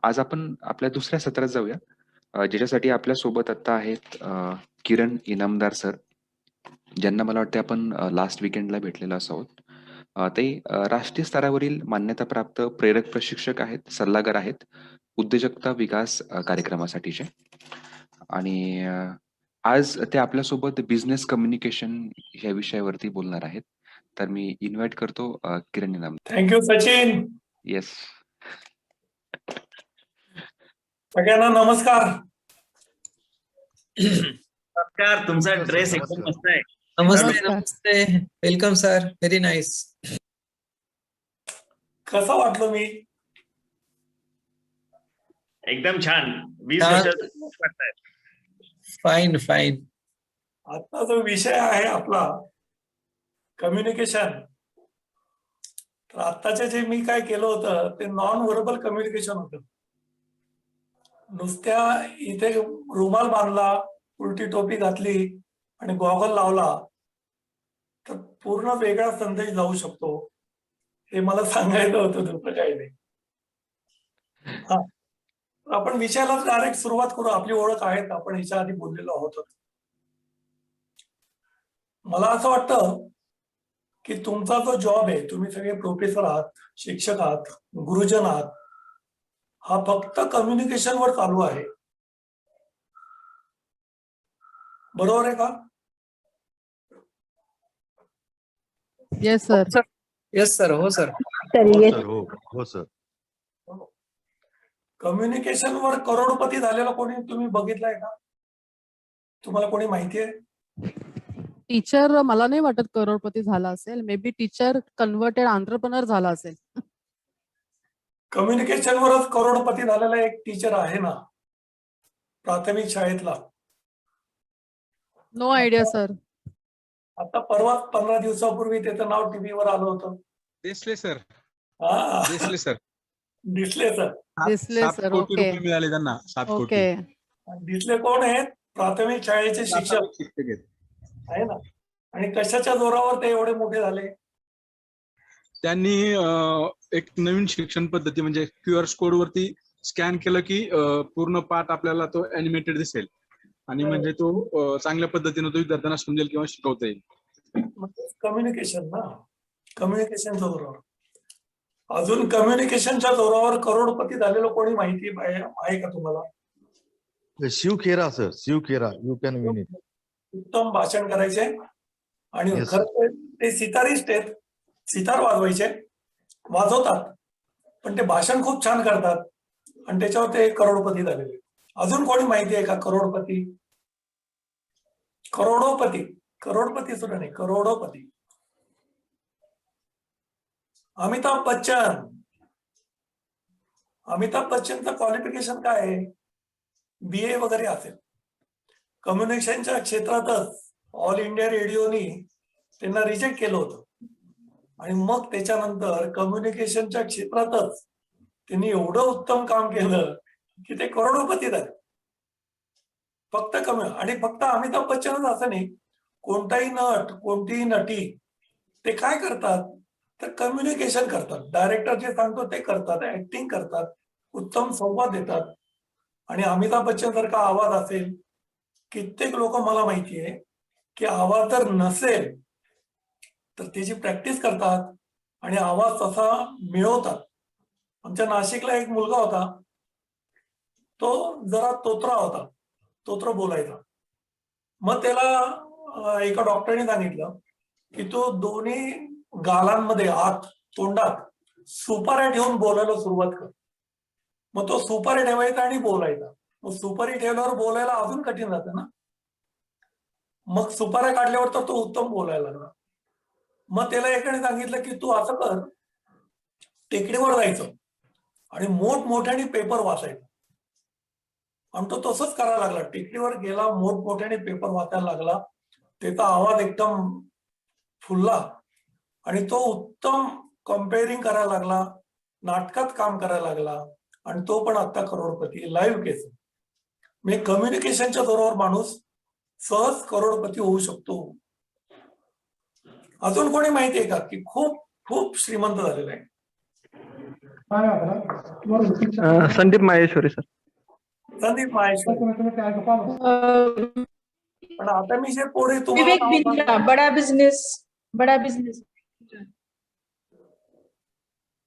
आज आपण आपल्या दुसऱ्या सत्रात जाऊया, ज्याच्यासाठी आपल्या सोबत आता आहेत किरण इनामदार सर, ज्यांना मला वाटतं आपण लास्ट वीकेंडला भेटलेलो असावं. ते राष्ट्रीय स्तरावरील मान्यताप्राप्त प्रेरक प्रशिक्षक आहेत, सल्लागार आहेत, उद्योजकता विकास कार्यक्रमासाठीचे. आणि आज ते आपल्यासोबत बिझनेस कम्युनिकेशन ह्या विषयावरती बोलणार आहेत. तर मी इन्व्हाइट करतो किरण इनामदार. थँक्यू सचिन. येस. सगळ्यांना नमस्कार. नमस्कार. तुमचा ड्रेस एकदम मस्त आहे. नमस्ते. नमस्ते. Welcome sir. Very nice. कसं वाटलं मी? एकदम छान. 20 वर्षाचा वाटतंय. Fine fine. आता जो विषय आहे आपला कम्युनिकेशन, तर आत्ताचे जे मी काय केलं होतं ते नॉन व्हर्बल कम्युनिकेशन होतं. नुसत्या इथे रुमाल बांधला, उलटी टोपी घातली आणि गॉगल लावला तर पूर्ण वेगळा संदेश जाऊ शकतो, हे मला सांगायचं होतं, दुसरं काही नाही. हा, आपण विषयाला डायरेक्ट सुरुवात करू. आपली ओळख आहे, आपण याच्या आधी बोललेलो आहोत. मला असं वाटतं की तुमचा जो जॉब आहे, तुम्ही सगळे प्रोफेसर आहात, शिक्षक आहात, गुरुजन आहात, हा फक्त कम्युनिकेशनवर चालू आहे. बरोबर आहे का? Yes sir. Yes sir. हो सर. हो सर. कम्युनिकेशनवर करोडपती झालेला कोणी तुम्ही बघितलाय का? तुम्हाला कोणी माहिती आहे? टीचर मला नाही वाटत करोडपती झाला असेल. May be teacher converted entrepreneur झाला असेल. कम्युनिकेशनवरच करोडपती झालेला एक टीचर आहे ना, प्राथमिक शाळेतला. No idea sir. आता परवा 15 दिवसापूर्वी त्याचं नाव टीव्हीवर आलं होतं. दिसले सर. हा, दिसले सर. दिसले सर. दिसले 7 सर. कोटी ओके रुपये मिळाले त्यांना. 7 कोटी. ओके. दिसले कोण आहेत? प्राथमिक शाळेचे शिक्षक आहे ना. आणि कशाच्या जोरावर ते एवढे मोठे झाले? त्यांनी एक नवीन शिक्षण पद्धती म्हणजे QR कोड वरती स्कॅन केलं की पूर्ण पाठ आपल्याला तो अॅनिमेटेड दिसेल आणि म्हणजे तो चांगल्या पद्धतीने तो विद्यार्थ्यांना समजेल किंवा शिकवता येईल. कम्युनिकेशन ना, कम्युनिकेशनच्या जोरावर. अजून कम्युनिकेशनच्या जोरावर करोडपती झालेलं कोणी माहिती आहे का तुम्हाला? Shiv Khera sir. Shiv Khera. You can win it. उत्तम भाषण करायचे आणि Yes, खरं ते सितारिस्ट आहेत, सितार वाजवायचे, वाजवतात, पण ते भाषण खूप छान करतात आणि त्याच्यावर ते करोडपती झालेले. अजून कोणी माहिती आहे का करोडपती? करोडोपती. करोडपती सुद्धा नाही, करोडोपती. अमिताभ बच्चन. अमिताभ बच्चनचं क्वालिफिकेशन काय आहे? BA वगैरे असेल. कम्युनिकेशनच्या क्षेत्रातच ऑल इंडिया रेडिओनी त्यांना रिजेक्ट केलं होतं आणि मग त्याच्यानंतर कम्युनिकेशनच्या क्षेत्रातच त्यांनी एवढं उत्तम काम केलं की ते करोडोपती झाले. फक्त आणि फक्त अमिताभ बच्चनच असं नाही, कोणताही नट, कोणतीही नटी ते काय करतात तर कम्युनिकेशन करतात. डायरेक्टर जे सांगतो ते करतात, ऍक्टिंग करतात, उत्तम संवाद देतात. आणि अमिताभ बच्चन सारखा आवाज असेल, कित्येक लोक मला माहिती आहे की आवाज जर नसेल तर त्याची प्रॅक्टिस करतात आणि आवाज तसा मिळवतात. आमच्या नाशिकला एक मुलगा होता, तो जरा तोत्रा होता, तोत्र बोलायचा. मग त्याला एका डॉक्टरने सांगितलं की तो दोन्ही गालांमध्ये, आत तोंडात सुपाऱ्या ठेवून बोलायला सुरुवात कर. मग तो सुपारी ठेवायचा आणि बोलायचा. मग सुपारी ठेवल्यावर बोलायला अजून कठीण जातं ना. मग सुपाऱ्या काढल्यावर तर तो उत्तम बोलायला लागला. मग त्याला एकाने सांगितलं की तू असं कर, टेकडीवर जायचं आणि मोठमोठ्याने पेपर वाचायचा. आणि तो तसंच करायला लागला. टेकडीवर गेला, मोठमोठ्याने पेपर वाचायला लागला. त्याचा आवाज एकदम फुलला आणि तो उत्तम कम्पेअरिंग करायला लागला, नाटकात काम करायला लागला आणि तो पण आता करोडपती. लाईव्ह केस. म्हणजे कम्युनिकेशनच्या जोरावर माणूस सहज करोडपती होऊ शकतो. अजून कोणी माहिती आहे का की खूप खूप श्रीमंत झालेला आहे? संदीप माहेश्वरी सर. संदीप माहेश्वरी. पण आता मी जे पुढे तुम्हाला विवेक नाव बिंद्रा, सांगतो, बडा बिझनेस.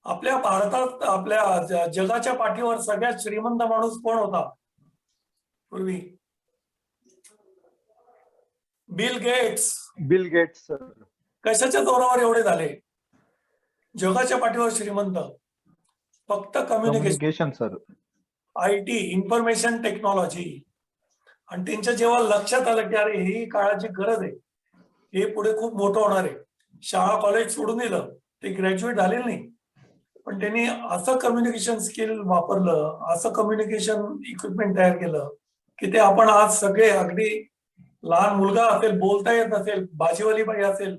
आपल्या भारतात, आपल्या जगाच्या पाठीवर सगळ्यात श्रीमंत माणूस कोण होता पूर्वी? Bill Gates. Bill Gates sir. कशाच्या जोरावर एवढे झाले? जगाच्या पाठीवर श्रीमंत. फक्त communication, communication sir. IT, information technology. आणि त्यांच्या जेव्हा लक्षात आलं की अरे ही काळाची गरज आहे, हे पुढे खूप मोठं होणार आहे, शाळा कॉलेज सोडून दिलं, ते ग्रॅज्युएट झालेले नाही, पण त्यांनी असं कम्युनिकेशन स्किल वापरलं, असं कम्युनिकेशन इक्विपमेंट तयार केलं की ते आपण आज सगळे, अगदी लहान मुलगा असेल, बोलता येत असेल, भाजीवाली बाई असेल,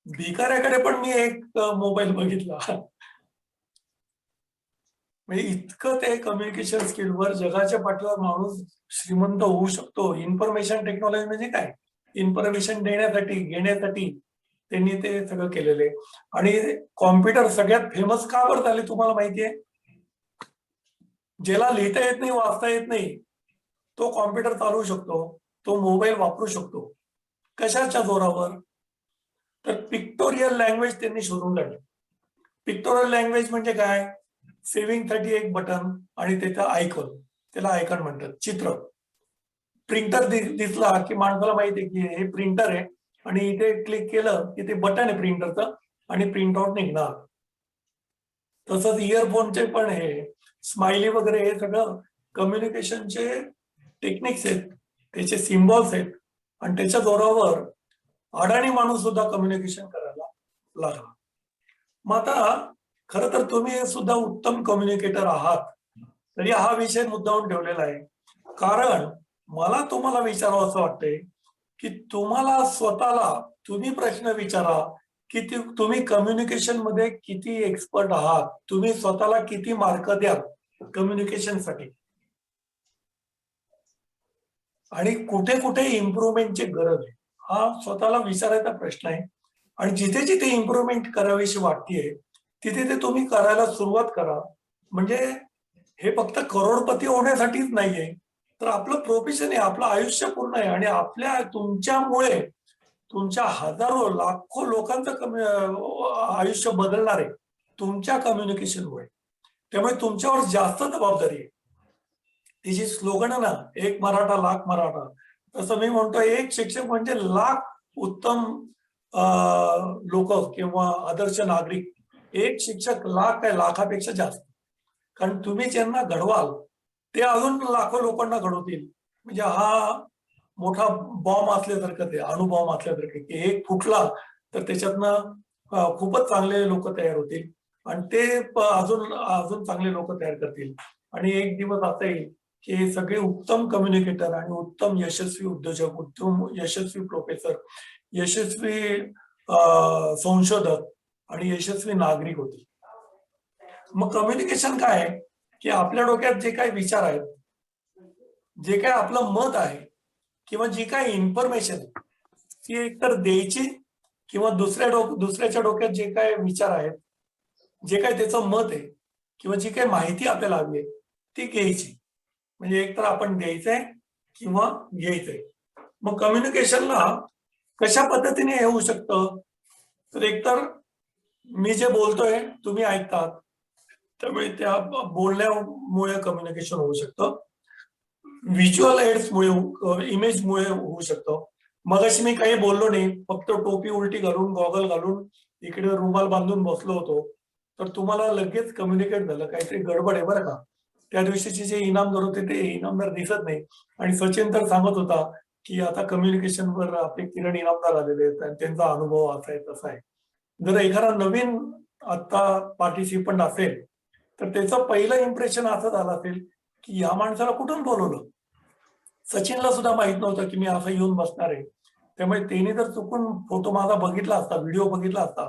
भिकाऱ्याकडे पण मी एक मोबाईल बघितला. म्हणजे इतकं ते कम्युनिकेशन स्किलवर जगाच्या पाठीवर माणूस श्रीमंत होऊ शकतो. इन्फॉर्मेशन टेक्नॉलॉजी म्हणजे काय? इन्फॉर्मेशन देण्यासाठी, घेण्यासाठी त्यांनी ते सगळं केलेलं आहे. आणि कॉम्प्युटर सगळ्यात फेमस का बरं झाले तुम्हाला माहितीये? ज्याला लिहिता येत नाही, वाचता येत नाही, तो कॉम्प्युटर चालवू शकतो, तो मोबाईल वापरू शकतो. कशाच्या जोरावर? तर पिक्टोरियल लँग्वेज त्यांनी शोधून काढली. पिक्टोरियल लँग्वेज म्हणजे काय? सेव्हिंगसाठी एक बटन आणि त्याचं आयकॉन, त्याला आयकॉन म्हणतात, चित्र. प्रिंटर दिसला की माणसाला माहिती आहे की हे प्रिंटर आहे, आणि इथे क्लिक केलं की ते बटन आहे प्रिंटरचं आणि प्रिंट आउट निघणार. तसंच इयरफोनचे पण हे स्माइली वगैरे हे सगळं कम्युनिकेशनचे टेक्निक्स आहेत, त्याचे सिम्बॉल्स आहेत, आणि त्याच्या जोरावर अडाणी माणूस सुद्धा कम्युनिकेशन करायला लागला. मग आता खरं तर तुम्ही सुद्धा उत्तम कम्युनिकेटर आहात, तरी हा विषय मुद्दामून ठेवलेला आहे, कारण मला तुम्हाला विचारावं असं वाटतंय की तुम्हाला स्वतःला तुम्ही प्रश्न विचारा की तुम्ही कम्युनिकेशन मध्ये किती एक्सपर्ट आहात, तुम्ही स्वतःला किती मार्क द्याल कम्युनिकेशनसाठी, आणि कुठे कुठे इम्प्रुव्हमेंटची गरज आहे, हा स्वतःला विचारायचा प्रश्न आहे. आणि जिथे जिथे इम्प्रुव्हमेंट करावीशी वाटतेय तिथे ते तुम्ही करायला सुरुवात करा. म्हणजे हे फक्त करोडपती होण्यासाठीच नाहीये, तर आपलं प्रोफेशन आहे, आपलं आयुष्य पूर्ण आहे, आणि आपल्या तुमच्यामुळे तुमच्या हजारो लाखो लोकांचं आयुष्य बदलणार आहे तुमच्या कम्युनिकेशनमुळे. त्यामुळे तुमच्यावर जास्त जबाबदारी आहे. तिची स्लोगन आहे ना, एक मराठा लाख मराठा, तसं मी म्हणतो एक शिक्षक म्हणजे लाख उत्तम लोक किंवा आदर्श नागरिक. एक शिक्षक लाख काय, लाखापेक्षा जास्त. कारण तुम्ही ज्यांना घडवाल ते अजून लाखो लोकांना घडवतील. म्हणजे हा मोठा बॉम्ब असल्यासारखं, ते अणुबॉम्ब असल्यासारखं की एक फुटला तर त्याच्यातनं खूपच चांगले लोक तयार होतील, आणि ते अजून अजून चांगले लोक तयार करतील. आणि एक दिवस असा येईल की हे सगळे उत्तम कम्युनिकेटर आणि उत्तम यशस्वी उद्योजक, उत्तम यशस्वी प्रोफेसर, यशस्वी संशोधक आणि यशस्वी नागरिक होतील. मग कम्युनिकेशन काय आहे की आपल्या डोक्यात जे काही विचार आहेत, जे काही आपलं मत आहे, किंवा जी काही इन्फॉर्मेशन आहे ती एकतर द्यायची, किंवा दुसऱ्याच्या डोक्यात जे काही विचार आहेत, जे काही त्याचं मत आहे, किंवा जी काही माहिती आपल्याला हवी आहे ती घ्यायची. म्हणजे एकतर आपण द्यायचंय किंवा घ्यायचंय. मग कम्युनिकेशनला कशा पद्धतीने हे होऊ शकतं? तर एकतर मी जे बोलतोय तुम्ही ऐकतात, त्यामुळे त्या बोलण्यामुळे कम्युनिकेशन होऊ शकतं. व्हिज्युअल एड्समुळे, इमेजमुळे होऊ शकतं. मगाशी मी काही बोललो नाही, फक्त टोपी उलटी घालून, गॉगल घालून, इकडे रुमाल बांधून बसलो होतो, तर तुम्हाला लगेच कम्युनिकेट झालं काहीतरी गडबड आहे बरं का. त्या दिवशीचे जे इनामदार होते ते इनामदार दिसत नाही, आणि सचिन तर सांगत होता की आता कम्युनिकेशनवर आपले किरण इनामदार आलेले आहेत आणि त्यांचा अनुभव असा आहे तसा आहे. जर एखादा नवीन आता पार्टिसिपंट असेल तर त्याचं पहिलं इम्प्रेशन असं झालं असेल की या माणसाला कुठून बोलवलं. सचिनला सुद्धा माहित नव्हतं की मी असं येऊन बसणार आहे. त्यामुळे त्यांनी जर चुकून फोटो माझा बघितला असता, व्हिडिओ बघितला असता,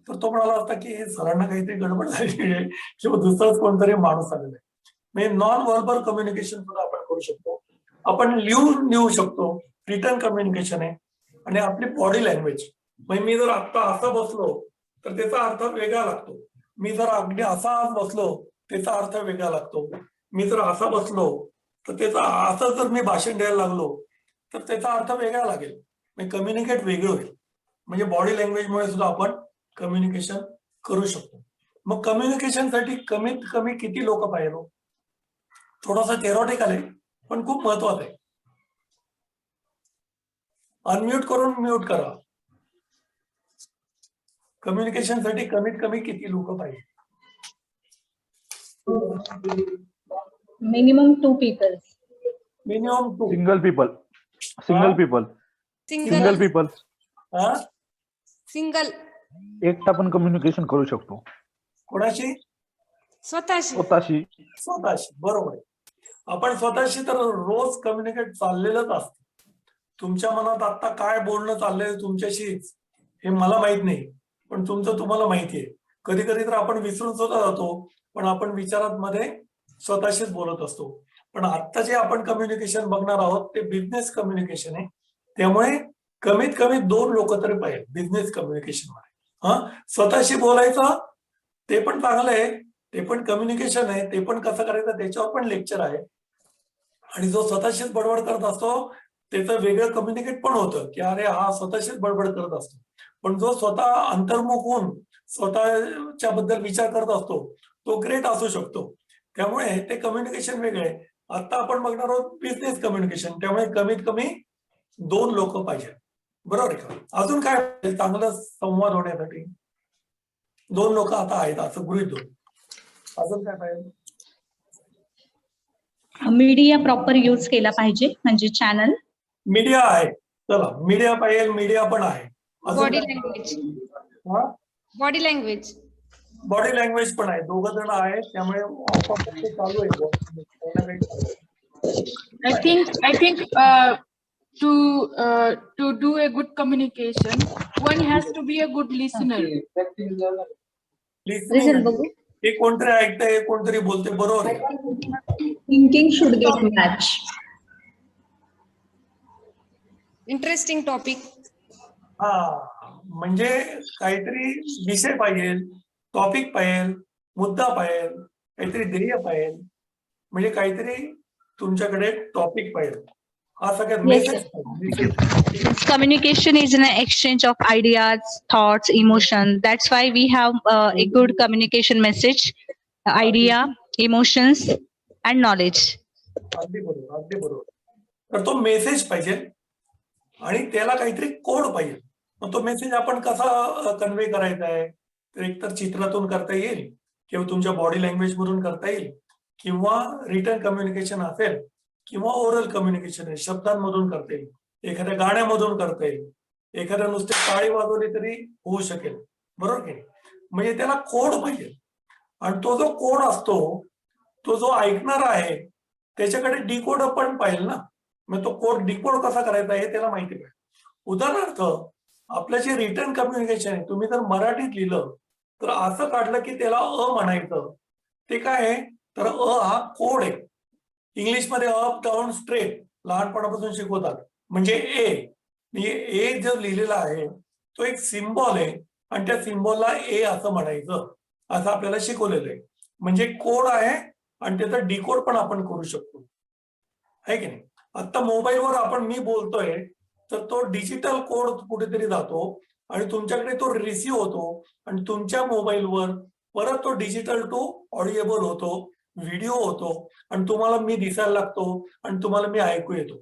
तर तो म्हणाला असता की सरांना काहीतरी गडबड झाली आहे किंवा दुसराच कोणतरी माणूस आलेला आहे. म्हणजे नॉन व्हर्बल कम्युनिकेशन सुद्धा आपण करू शकतो. आपण लिहून लिहू शकतो, रिटर्न कम्युनिकेशन आहे. आणि आपली बॉडी लँग्वेज, म्हणजे मी जर आता असं बसलो तर त्याचा अर्थ वेगळा लागतो. मी जर अगदी असा आज बसलो त्याचा अर्थ वेगळा लागतो. मी जर असा बसलो तर त्याचा असं जर मी भाषण द्यायला लागलो तर त्याचा अर्थ वेगळा लागेल. कम्युनिकेट वेगळं होईल. म्हणजे बॉडी लँग्वेजमुळे सुद्धा आपण कम्युनिकेशन करू शकतो. मग कम्युनिकेशनसाठी कमीत कमी किती लोक पाहिजे? थोडासा थेरॉटिकल आहे पण खूप महत्वाचं आहे. अनम्यूट करून म्यूट करा. कम्युनिकेशनसाठी कमीत कमी किती लोक पाहिजे? Minimum 2 people. Minimum 2. Single people. Single Huh? people. Single people. हा सिंगल एकटा पण कम्युनिकेशन करू शकतो. कोणाशी? स्वतःशी स्वतःशी. स्वतःशी. बरोबर आहे. आपण स्वतःशी तर रोज कम्युनिकेट चाललेलंच असतं. तुमच्या मनात आता काय बोलणं चाललंय तुमच्याशीच हे मला माहित नाही, पण तुमचं तुम्हाला माहिती आहे. कधी कधी तर आपण विसरून सुद्धा जातो, पण आपण विचारात मध्ये स्वतःशीच बोलत असतो. पण आता जे आपण कम्युनिकेशन बघणार आहोत ते बिझनेस कम्युनिकेशन आहे. त्यामुळे कमीत कमी 2 लोक तरी पाहिजे बिझनेस कम्युनिकेशन मध्ये. स्वतःशी बोलायचं ते पण चांगलं आहे, ते पण कम्युनिकेशन आहे, ते पण कसं करायचं त्याच्यावर पण लेक्चर आहे. आणि जो स्वतःशीच बडबड करत असतो त्याचं वेगळं कम्युनिकेट पण होतं की अरे हा स्वतःशीच बडबड करत असतो. पण जो स्वतः अंतर्मुख होऊन स्वतःच्या बद्दल विचार करत असतो तो ग्रेट असू शकतो. त्यामुळे ते कम्युनिकेशन वेगळे आहे. आता आपण बघणार आहोत बिझनेस कम्युनिकेशन. त्यामुळे कमीत कमी 2 लोक पाहिजे. बरोबर आहे का? अजून काय पाहिजे चांगला संवाद होण्यासाठी? 2 लोक आता आहेत असं गृहीत धरून. अजून काय पाहिजे? मीडिया प्रॉपर यूज केला पाहिजे म्हणजे चॅनल. मीडिया आहे. चला मीडिया पाहिजे. मीडिया पण आहे. Body language body language body language पण आहे. दोघं जण आहेत त्यामुळे आपोआप ते चालू आहे. काही ना काही चालू आहे. I think to do a good communication, one has to be a good listener. Reason बघू. हे कोणतरी ऐकतंय कोणतरी बोलते. बरोबर आहे. Thinking should get match. Interesting topic. म्हणजे काहीतरी विषय पाहिजे, टॉपिक पाहिजे, मुद्दा पाहिजे, काहीतरी ध्येय पाहिजे. म्हणजे काहीतरी तुमच्याकडे टॉपिक पाहिजे. हा सगळ्यात message. Communication is an exchange of ideas, thoughts, emotion. That's why we have a good communication message, idea, emotions, and knowledge. अगदी बरोबर. अगदी बरोबर. तर तो मेसेज पाहिजे आणि त्याला काहीतरी कोड पाहिजे. मग तो मेसेज आपण कसा कन्व्हे करायचा आहे? तर एकतर चित्रातून करता येईल किंवा तुमच्या बॉडी लँग्वेज मधून करता येईल किंवा रिटर्न कम्युनिकेशन असेल किंवा ओरल कम्युनिकेशन आहे शब्दांमधून करता येईल, एखाद्या गाण्यामधून करता येईल, एखाद्या नुसते टाळी वाजवली तरी होऊ शकेल. बरोबर की? म्हणजे त्याला कोड पाहिजे. आणि तो जो कोड असतो तो जो ऐकणारा आहे त्याच्याकडे डिकोड पण पाहिजे ना. मग तो कोड डिकोड कसा करायचा हे त्याला माहिती पाहिजे. उदाहरणार्थ आपलं जे रिटर्न कम्युनिकेशन आहे तुम्ही जर मराठीत लिहिलं तर असं काढलं की त्याला अ म्हणायचं. ते काय आहे तर अ हा कोड आहे. इंग्लिशमध्ये अप डाऊन स्ट्रेट लहानपणापासून शिकवतात. म्हणजे ए जो लिहिलेला आहे तो एक सिम्बॉल आहे आणि त्या सिम्बॉलला ए असं म्हणायचं असं आपल्याला शिकवलेलं आहे. म्हणजे कोड आहे आणि त्याचा डिकोड पण आपण करू शकतो. आहे की नाही? आता मोबाईलवर आपण मी बोलतोय तर तो डिजिटल कोड कुठेतरी जातो आणि तुमच्याकडे तो रिसीव्ह होतो आणि तुमच्या मोबाईलवर परत तो डिजिटल टू ऑडिएबल होतो, व्हिडिओ होतो आणि तुम्हाला मी दिसायला लागतो आणि तुम्हाला मी ऐकू येतो.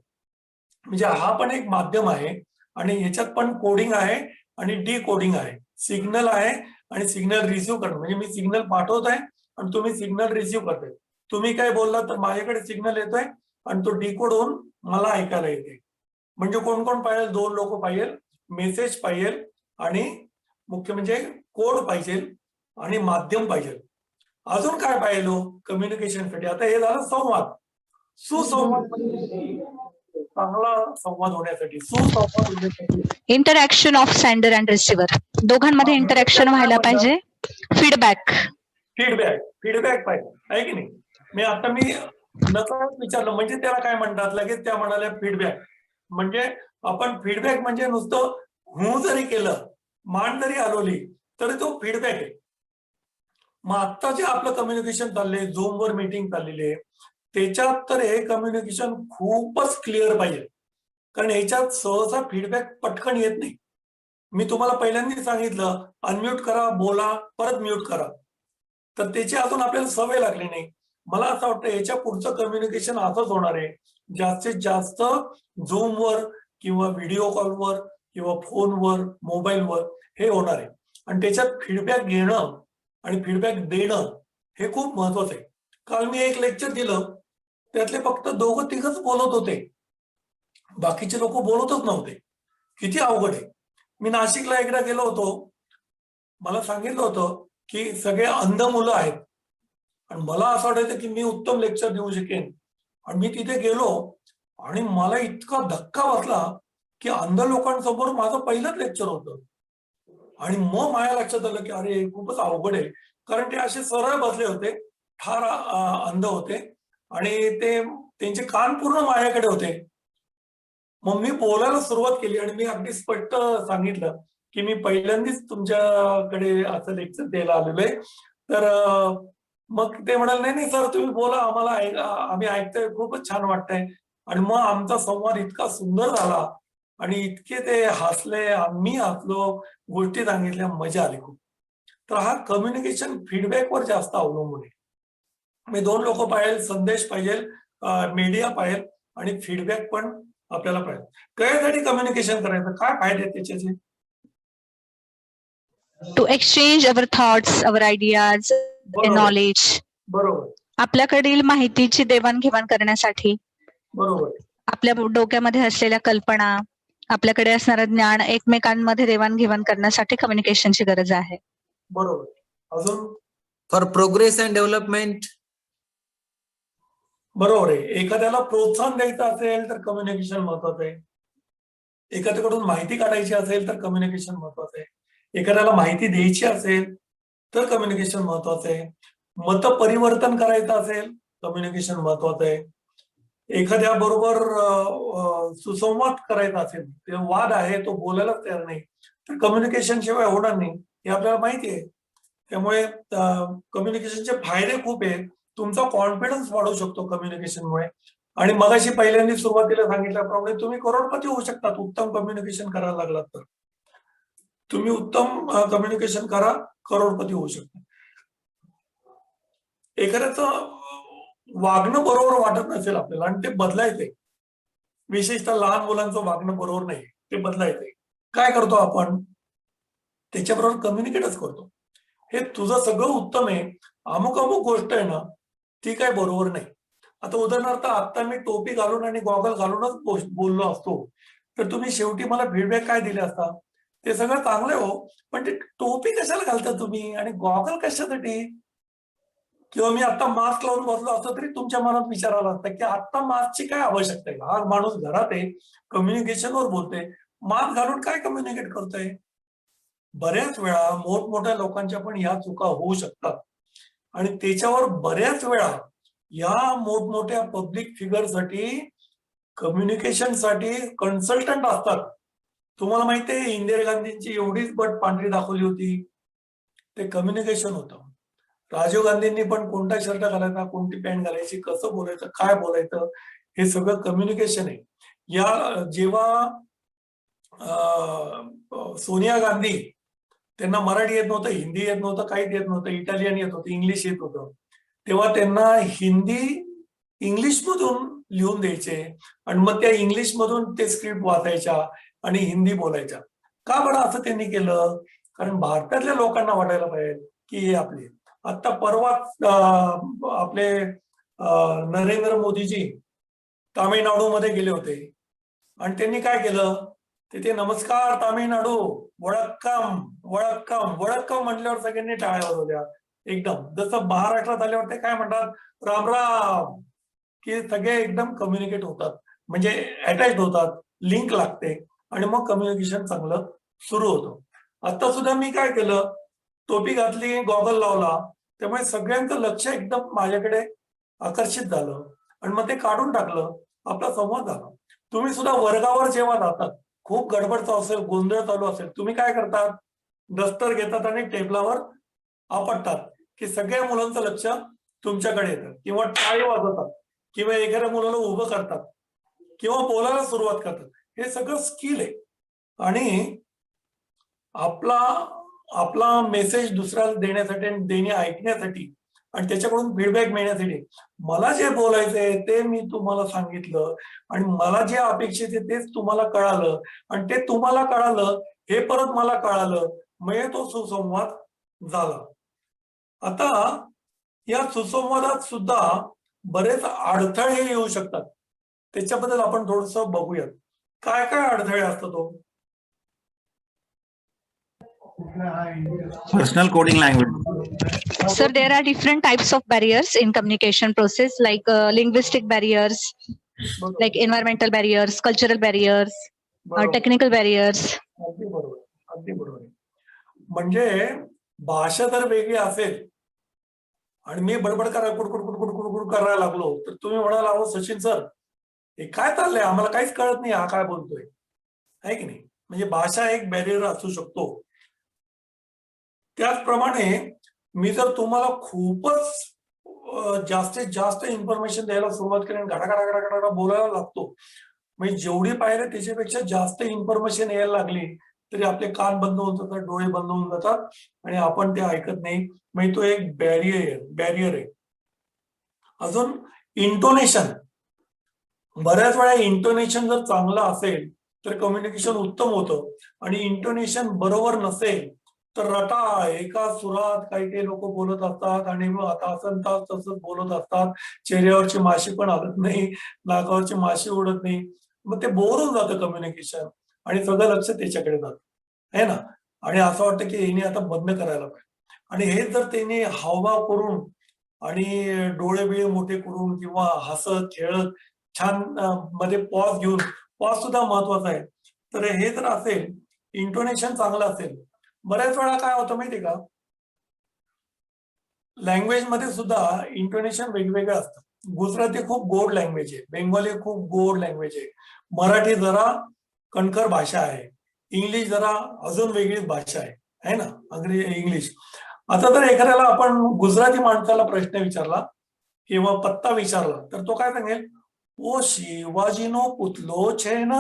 म्हणजे हा पण एक माध्यम आहे आणि ह्याच्यात पण कोडिंग आहे आणि डी कोडिंग आहे. सिग्नल आहे आणि सिग्नल रिसिव्ह करणं. म्हणजे मी सिग्नल पाठवत आहे आणि तुम्ही सिग्नल रिसिव्ह करताय. तुम्ही काय बोलला तर माझ्याकडे सिग्नल येतोय आणि तो डिकोड होऊन मला ऐकायला येते. म्हणजे कोण कोण पाहिजे? 2 लोक पाहिजे, मेसेज पाहिजे आणि मुख्य म्हणजे कोड पाहिजे आणि माध्यम पाहिजे. अजून काय पाहिजे कम्युनिकेशनसाठी? आता हे झालं संवाद. सुसंवाद चांगला संवाद होण्यासाठी सुसंवाद होण्यासाठी interaction of sender and receiver दोघांमध्ये इंटरॅक्शन व्हायला पाहिजे. फीडबॅक पाहिजे. आहे की नाही? मी नकळत विचारलं म्हणजे त्याला काय म्हणतात लगेच त्या म्हणाल्या फीडबॅक. म्हणजे आपण फीडबॅक म्हणजे नुसतं जरी केलं मान जरी हलवली तरी तो फीडबॅक आहे. मग आता जे आपलं कम्युनिकेशन चाललंय, झूमवर मीटिंग चाललेली आहे, त्याच्यात तर हे कम्युनिकेशन खूपच क्लिअर पाहिजे. कारण ह्याच्यात सहसा फीडबॅक पटकन येत नाही. मी तुम्हाला पहिल्यांदा सांगितलं अनम्यूट करा, बोला, परत म्यूट करा. तर त्याची अजून आपल्याला सवय लागली नाही. मला असं वाटतं याच्या पुढचं कम्युनिकेशन असंच होणार आहे. जास्तीत जास्त झूमवर किंवा व्हिडिओ कॉलवर किंवा फोनवर, मोबाईलवर हे होणार आहे. आणि त्याच्यात फीडबॅक घेणं आणि फीडबॅक देणं हे खूप महत्वाचं आहे. काल मी एक लेक्चर दिलं, त्यातले फक्त 2-3च बोलत होते, बाकीचे लोक बोलतच नव्हते. किती अवघड आहे. मी नाशिकला एकदा गेलो होतो, मला सांगितलं होतं की सगळे अंध मुलं आहेत आणि मला असं वाटायचं की मी उत्तम लेक्चर देऊ शकेन. आणि मी तिथे गेलो आणि मला इतका धक्का बसला की अंध लोकांसमोर माझं पहिलंच लेक्चर होतं. आणि मग माझ्या लक्षात आलं की अरे खूपच अवघड आहे. कारण ते असे सरळ बसले होते, ठार अंध होते आणि ते त्यांचे कान पूर्ण माझ्याकडे होते. मग मी बोलायला सुरुवात केली आणि मी अगदी स्पष्ट सांगितलं की मी पहिल्यांदाच तुमच्याकडे असं लेक्चर द्यायला आलेलो आहे. तर मग ते म्हणाले नाही नाही सर तुम्ही बोला, आम्हाला आम्ही ऐकतोय, खूपच छान वाटतंय. आणि मग आमचा संवाद इतका सुंदर झाला आणि इतके ते हसले, आम्ही हसलो, गोष्टी सांगितल्या, मजा आली खूप. तर हा कम्युनिकेशन फीडबॅकवर जास्त अवलंबून आहे. मी 2 लोक पाहिजे, संदेश पाहिजे, मीडिया पाहिजे आणि फीडबॅक पण आपल्याला पाहिजे. कशासाठी कम्युनिकेशन करायचं, काय फायदे आहेत त्याचे? To exchange our thoughts, our ideas, knowledge. बरोबर आपल्याकडील माहितीची देवाणघेवाण करण्यासाठी, बरोबर आपल्या डोक्यामध्ये असलेल्या कल्पना, आपल्याकडे असणारं ज्ञान एकमेकांमध्ये देवाणघेवाण करण्यासाठी कम्युनिकेशनची गरज आहे. बरोबर. अजून फॉर प्रोग्रेस अँड डेव्हलपमेंट. बरोबर आहे. एखाद्याला प्रोत्साहन द्यायचं असेल तर कम्युनिकेशन महत्वाचं आहे. एखाद्याकडून माहिती काढायची असेल तर कम्युनिकेशन महत्वाचं आहे. एखाद्याला माहिती द्यायची असेल तर कम्युनिकेशन महत्वाचं आहे. मत परिवर्तन करायचं असेल कम्युनिकेशन महत्वाचं आहे. एखाद्या बरोबर सुसंवाद करायचा असेल, ते वाद आहे तो बोलायला तयार नाही, तर कम्युनिकेशन शिवाय होणार नाही हे आपल्याला माहिती आहे. त्यामुळे कम्युनिकेशनचे फायदे खूप आहेत. तुमचा कॉन्फिडन्स वाढू शकतो कम्युनिकेशनमुळे. आणि मगाशी पहिल्यांदा सुरुवातीला सांगितल्याप्रमाणे तुम्ही करोडपती होऊ शकतात उत्तम कम्युनिकेशन करायला लागलात तर. तुम्ही उत्तम कम्युनिकेशन करा, करोडपती होऊ शकता. एखाद्याचं वागणं बरोबर वाटत नसेल आपल्याला आणि ते बदलायचंय, विशेषतः लहान मुलांचं वागणं बरोबर नाही, ते बदलायचंय. काय करतो आपण? त्याच्याबरोबर कम्युनिकेटच करतो. हे तुझं सगळं उत्तम आहे, अमुक अमुक गोष्ट आहे ना ती काय बरोबर नाही. आता उदाहरणार्थ आता मी टोपी घालून आणि गॉगल घालूनच बोललो असतो तर तुम्ही शेवटी मला फीडबॅक काय दिले असता? ते सगळं चांगलं आहे हो, पण ते टोपी कशाला घालता तुम्ही आणि गॉगल कशासाठी? किंवा मी आता मास्क लावून बसलो असतो तरी तुमच्या मनात विचार आला असता की आता मास्कची काय आवश्यकता आहे? हा माणूस घरात आहे, कम्युनिकेशनवर बोलतोय, मास्क घालून काय कम्युनिकेट करतोय? बऱ्याच वेळा मोठमोठ्या लोकांच्या पण या चुका होऊ शकतात आणि त्याच्यावर बऱ्याच वेळा या मोठमोठ्या पब्लिक फिगरसाठी कम्युनिकेशनसाठी कन्सल्टंट असतात. तुम्हाला माहिती आहे इंदिरा गांधींची एवढीच बट पांढरी दाखवली होती, ते कम्युनिकेशन होतं. राजीव गांधींनी पण कोणता शर्ट घालायचा, कोणती पॅन्ट घालायची, कसं बोलायचं, काय बोलायचं, हे सगळं कम्युनिकेशन आहे. या जेव्हा सोनिया गांधी, त्यांना मराठी येत नव्हतं, हिंदी येत नव्हतं, काहीच येत नव्हतं, इटालियन येत होतं, इंग्लिश येत होतं, तेव्हा त्यांना हिंदी इंग्लिशमधून लिहून द्यायचे आणि मग त्या इंग्लिशमधून ते स्क्रिप्ट वाचायच्या आणि हिंदी बोलायच्या. का बरं असं त्यांनी केलं? कारण भारतातल्या लोकांना वाटायला पाहिजे की हे आपले. आता परवाच आपले नरेंद्र मोदीजी तामिळनाडूमध्ये गेले होते आणि त्यांनी काय केलं? तिथे नमस्कार तामिळनाडू, वळक्कम वळक्कम वळक्कम म्हटल्यावर सगळ्यांनी टाळ्या वाजवल्या एकदम. जसं महाराष्ट्रात आल्यावर ते काय म्हणतात, राम राम, की सगळे एकदम कम्युनिकेट होतात, म्हणजे अटॅच होतात, लिंक लागते आणि मग कम्युनिकेशन चांगलं सुरू होतं. आता सुद्धा मी काय केलं, टोपी घातली, गॉगल लावला, त्यामुळे सगळ्यांचं लक्ष एकदम माझ्याकडे आकर्षित झालं आणि मग ते काढून टाकलं, आपला संवाद झाला. तुम्ही सुद्धा वर्गावर जेव्हा जातात, खूप गडबड असेल, गोंधळ चालू असेल, तुम्ही काय करतात? दस्तर घेतात आणि टेबलावर आपटतात की सगळ्या मुलांचं लक्ष तुमच्याकडे येतं, किंवा टाळी वाजवतात, किंवा एखाद्या मुलाला उभं करतात, किंवा बोलायला सुरुवात करतात. हे सगळं स्किल आहे. आणि आपला मेसेज दुसऱ्याला देण्यासाठी आणि देणे ऐकण्यासाठी आणि त्याच्याकडून फीडबॅक मिळण्यासाठी मला जे बोलायचंय ते मी तुम्हाला सांगितलं, आणि मला जे अपेक्षित आहे तेच तुम्हाला कळालं, आणि ते तुम्हाला कळालं हे परत मला कळालं, म्हणजे तो सुसंवाद झाला. आता या सुसंवादात सुद्धा बरेच अडथळे येऊ शकतात. त्याच्याबद्दल आपण थोडस बघूयात. काय काय अडथळे असतात तो? Personal coding language. Sir, there are different types of barriers in communication process, like linguistic barriers, like environmental barriers, cultural barriers, technical barriers. अगदी बरोबर, अगदी बरोबर. म्हणजे भाषा जर वेगळी असेल आणि मी बडबड करायला कुडकुड करायला लागलो, तर तुम्ही म्हणाल, अहो सचिन सर, हे काय चाललंय, आम्हाला काहीच कळत नाही, हा काय बोलतोय, आहे की नाही? म्हणजे भाषा एक बॅरियर असू शकतो. त्याचप्रमाणे मी जर तुम्हाला खूपच जास्तीत जास्त इन्फॉर्मेशन द्यायला सुरुवात करेन, घडा बोलायला लागतो, म्हणजे जेवढी पाहिजे त्याच्यापेक्षा जास्त इन्फॉर्मेशन यायला लागली तरी आपले कान बंद होऊन जातात, डोळे बंद होऊन जातात, आणि आपण ते ऐकत नाही. म्हणजे तो एक बॅरियर आहे. अजून इंटोनेशन. बऱ्याच वेळा इंटोनेशन जर चांगलं असेल तर कम्युनिकेशन उत्तम होतं, आणि इंटोनेशन बरोबर नसेल तर रटा एका सुरात काही लोक बोलत असतात, आणि मग आता असं तसंच बोलत असतात. चेहऱ्यावरची माशी पण हलत नाही, नाकावरची माशी उडत नाही, मग ते बोर होऊन जातं कम्युनिकेशन, आणि सगळं लक्ष त्याच्याकडे जातं, है ना? आणि असं वाटतं की हिने आता बंद करायला पाहिजे. आणि हे जर त्यांनी हावभाव करून आणि डोळे बिळे मोठे करून किंवा हसत खेळत छान मध्ये पॉज घेऊन, पॉज सुद्धा महत्वाचा आहे, तर हे जर असेल, इंटोनेशन चांगलं असेल. बऱ्याच वेळा काय होतं माहितीये का, लँग्वेज मध्ये सुद्धा इंटोनेशन वेगवेगळे असतात. गुजराती खूप गोड लँग्वेज आहे, बेंगॉली खूप गोड लँग्वेज आहे, मराठी जरा कणखर भाषा आहे, इंग्लिश जरा अजून वेगळीच भाषा आहे ना, इंग्लिश. आता जर एखाद्याला आपण गुजराती माणसाला प्रश्न विचारला किंवा पत्ता विचारला तर तो काय सांगेल, ओ शिवाजीनो पुतलो छे ना.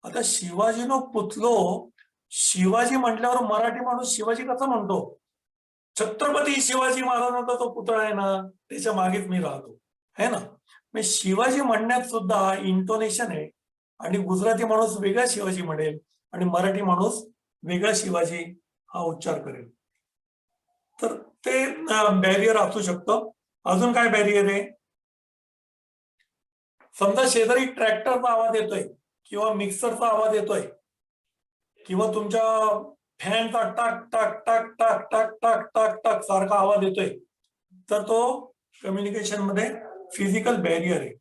आता शिवाजीनो पुतलो, शिवाजी म्हटल्यावर मराठी माणूस शिवाजी कसा म्हणतो? छत्रपती शिवाजी महाराजांचा तो पुतळा आहे ना, त्याच्या मागेच मी राहतो, है ना? म्हणजे शिवाजी म्हणण्यात सुद्धा इंटोनेशन आहे, आणि गुजराती माणूस वेगळा शिवाजी म्हणेल आणि मराठी माणूस वेगळा शिवाजी हा उच्चार करेल. तर ते बॅरियर असू शकतं. अजून काय बॅरियर आहे? समजा शेजारी ट्रॅक्टरचा आवाज येतोय, किंवा मिक्सरचा आवाज येतोय, किंवा तुमच्या फॅनचा टाक टाक टाक टाक टाक टाक टाक टाक सारखा आवाज येतोय, तर तो कम्युनिकेशन मध्ये फिजिकल बॅरियर आहे.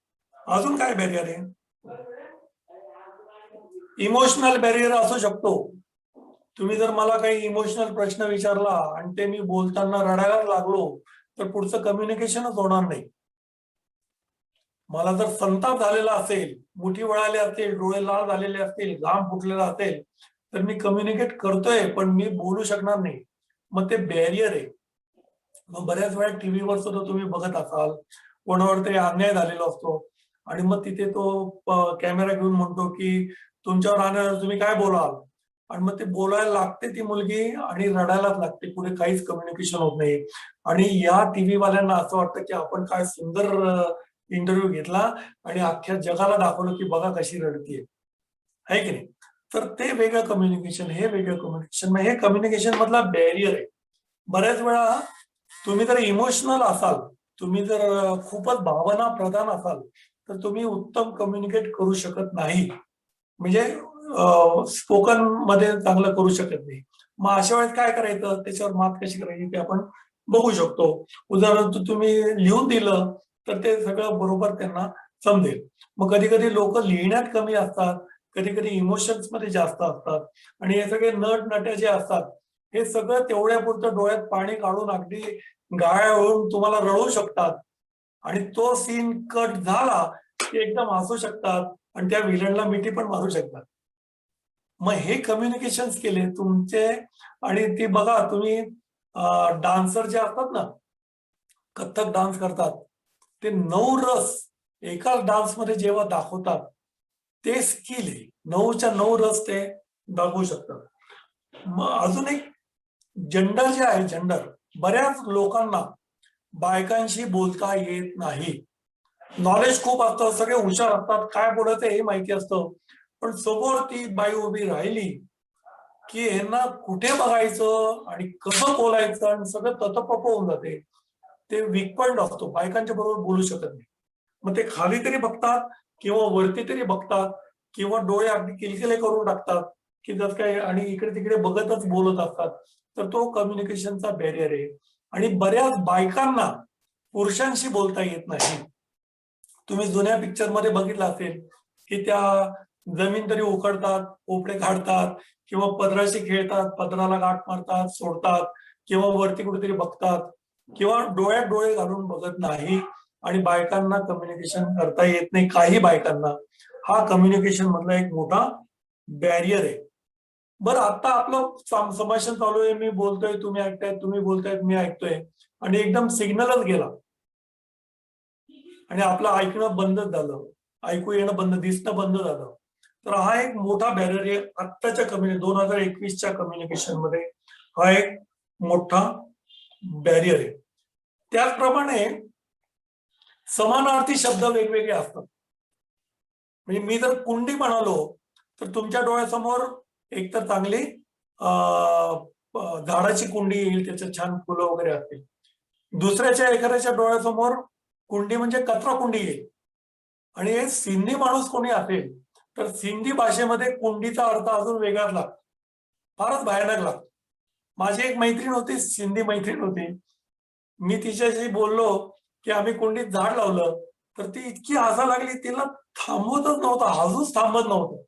अजून काय बॅरियर आहे? इमोशनल बॅरियर असू शकतो. तुम्ही जर मला काही इमोशनल प्रश्न विचारला आणि ते मी बोलताना रडायला लागलो तर पुढचं कम्युनिकेशनच होणार नाही. मला जर संताप झालेला असेल, मुठी वळाले असेल, डोळे लाल झालेले असतील, घाम फुटलेला असेल, तर मी कम्युनिकेट करतोय पण मी बोलू शकणार नाही. मग ते बॅरियर आहे. मग बऱ्याच वेळा टीव्हीवर सुद्धा तुम्ही बघत असाल, कोणावर तरी अन्याय झालेला असतो, आणि मग तिथे तो कॅमेरा घेऊन म्हणतो की तुमच्यावर अन्याय, तुम्ही काय बोलाल, आणि मग ते बोलायला लागते ती मुलगी आणि रडायलाच लागते, पुढे काहीच कम्युनिकेशन होत नाही. आणि या टीव्ही वाल्यांना असं वाटतं की आपण काय सुंदर इंटरव्ह्यू घेतला आणि अख्ख्या जगाला दाखवलं की बघा कशी रडतीये, आहे की नाही? तर ते वेगळं कम्युनिकेशन, हे वेगळं कम्युनिकेशन. मग हे कम्युनिकेशन मधला बॅरियर आहे. बऱ्याच वेळा तुम्ही जर इमोशनल असाल, तुम्ही जर खूपच भावना प्रधान असाल, तर तुम्ही उत्तम कम्युनिकेट करू शकत नाही, म्हणजे स्पोकन मध्ये चांगलं करू शकत नाही. मग अशा वेळेस काय करायचं, त्याच्यावर मात कशी करायची ते आपण बघू शकतो. उदाहरणार्थ तुम्ही लिहून दिलं तर ते सगळं बरोबर त्यांना समजेल. मग कधी कधी लोक लिहिण्यात कमी असतात, कधी कधी इमोशन्स मध्ये जास्त असतात, आणि हे सगळे नट नट्या जे असतात हे सगळं तेवढ्या पुरतं डोळ्यात पाणी काढून अगदी गाळ्या होऊन तुम्हाला रडवू शकतात, आणि तो सीन कट झाला की एकदम हसू शकतात, आणि त्या विलनला मिठी पण मारू शकतात. मग हे कम्युनिकेशन केले तुमचे, आणि ती बघा तुम्ही डान्सर जे असतात ना, कथ्थक डान्स करतात, ते 9 रस एकाच डान्स मध्ये जेव्हा दाखवतात, ते स्किल आहे. 9च्या 9 रस ते दाखवू शकतात. मग अजून एक जेंडर जे आहे, जेंडर, बऱ्याच लोकांना बायकांशी बोलता येत नाही. नॉलेज खूप असतं, सगळे हुशार असतात, काय बोलायचं हे माहिती असतं, पण समोर ती बाई उभी राहिली की यांना कुठे बघायचं आणि कसं बोलायचं आणि सगळं ततपप होऊन जाते. ते वीक पॉइंट असतो, बायकांच्या बरोबर बोलू शकत नाही. मग ते खाली तरी बघतात किंवा वरती तरी बघतात किंवा डोळे अगदी किलकिले करून टाकतात की जर काय, आणि इकडे तिकडे बघतच बोलत असतात. तर तो कम्युनिकेशनचा बॅरियर आहे. आणि बऱ्याच बायकांना पुरुषांशी बोलता येत नाही. तुम्ही जुन्या पिक्चर मध्ये बघितलं असेल की त्या जमीन तरी उखडतात, पोपडे काढतात किंवा पदराशी खेळतात, पदराला गाठ मारतात, सोडतात किंवा वरती कुठेतरी बघतात किंवा डोळ्यात डोळे घालून बघत नाही. आणि बायकांना कम्युनिकेशन करता येत नाही. काही बायकांना हा कम्युनिकेशन मधला एक मोठा बॅरियर आहे. बरं, आता आपलं संभाषण चालू आहे, मी बोलतोय, तुम्ही ऐकताय, तुम्ही बोलतायत, मी ऐकतोय, आणि एकदम सिग्नलच गेला आणि आपलं ऐकणं बंदच झालं, ऐकू येणं बंद, दिसणं बंद झालं. तर हा एक मोठा बॅरियर आहे आत्ताच्या 2021च्या कम्युनिकेशन मध्ये. हा एक मोठा बॅरियर आहे. त्याचप्रमाणे समानार्थी शब्द वेगवेगळे असतात. म्हणजे मी जर कुंडी म्हणालो तर तुमच्या डोळ्यासमोर एकतर चांगली झाडाची कुंडी येईल, त्याच्यात छान फुलं वगैरे असतील. दुसऱ्याच्या एखाद्याच्या डोळ्यासमोर कुंडी म्हणजे कचरा कुंडी येईल. आणि सिंधी माणूस कोणी असेल तर सिंधी भाषेमध्ये कुंडीचा अर्थ अजून वेगळाच लागतो, फारच भयानक लागतो. माझी एक मैत्रीण होती, सिंधी मैत्रीण होती. मी तिच्याशी बोललो की आम्ही कुंडीत झाड लावलं, तर ती इतकी हसा लागली, तिला थांबवतच नव्हतं, हसूच थांबत नव्हतं.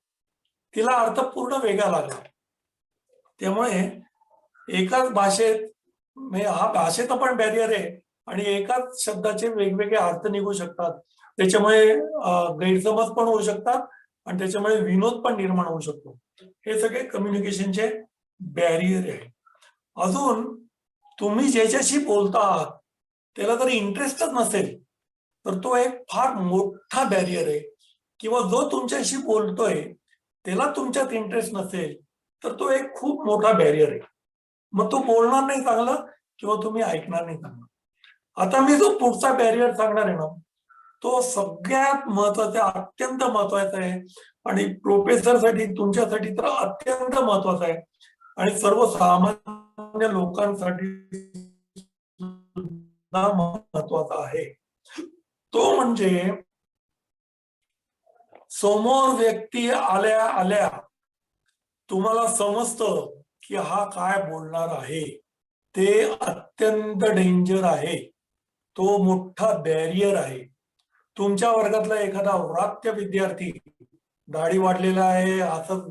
तिला अर्थ पूर्ण वेगळा लागला. त्यामुळे एकाच भाषेत, हा भाषेचा पण बॅरियर आहे आणि एकाच शब्दाचे वेगवेगळे अर्थ निघू शकतात. त्याच्यामुळे गैरसमज पण होऊ शकतात आणि त्याच्यामुळे विनोद पण निर्माण होऊ शकतो. हे सगळे कम्युनिकेशनचे बॅरियर आहे. अजून तुम्ही ज्याच्याशी बोलता आहात त्याला जर इंटरेस्टच नसेल तर तो एक फार मोठा बॅरियर आहे. किंवा जो तुमच्याशी बोलतोय त्याला तुमच्यात इंटरेस्ट नसेल तर तो एक खूप मोठा बॅरियर आहे. मग तो बोलणार नाही चांगलं किंवा तुम्ही ऐकणार नाही चांगलं. आता मी जो पुढचा बॅरियर सांगणार आहे ना, तो सगळ्यात महत्वाचा, अत्यंत महत्वाचा आहे आणि प्रोफेसरसाठी, तुमच्यासाठी तर अत्यंत महत्वाचा आहे आणि सर्वसामान्य लोकांसाठी महत्वाचा आहे. तो म्हणजे समोर व्यक्ती आल्या आल्या तुम्हाला समजतं की हा काय बोलणार आहे. ते अत्यंत डेंजर आहे. तो मोठा बॅरियर आहे. तुमच्या वर्गातला एखादा व्रात्य विद्यार्थी दाढी वाढलेला आहे, असंच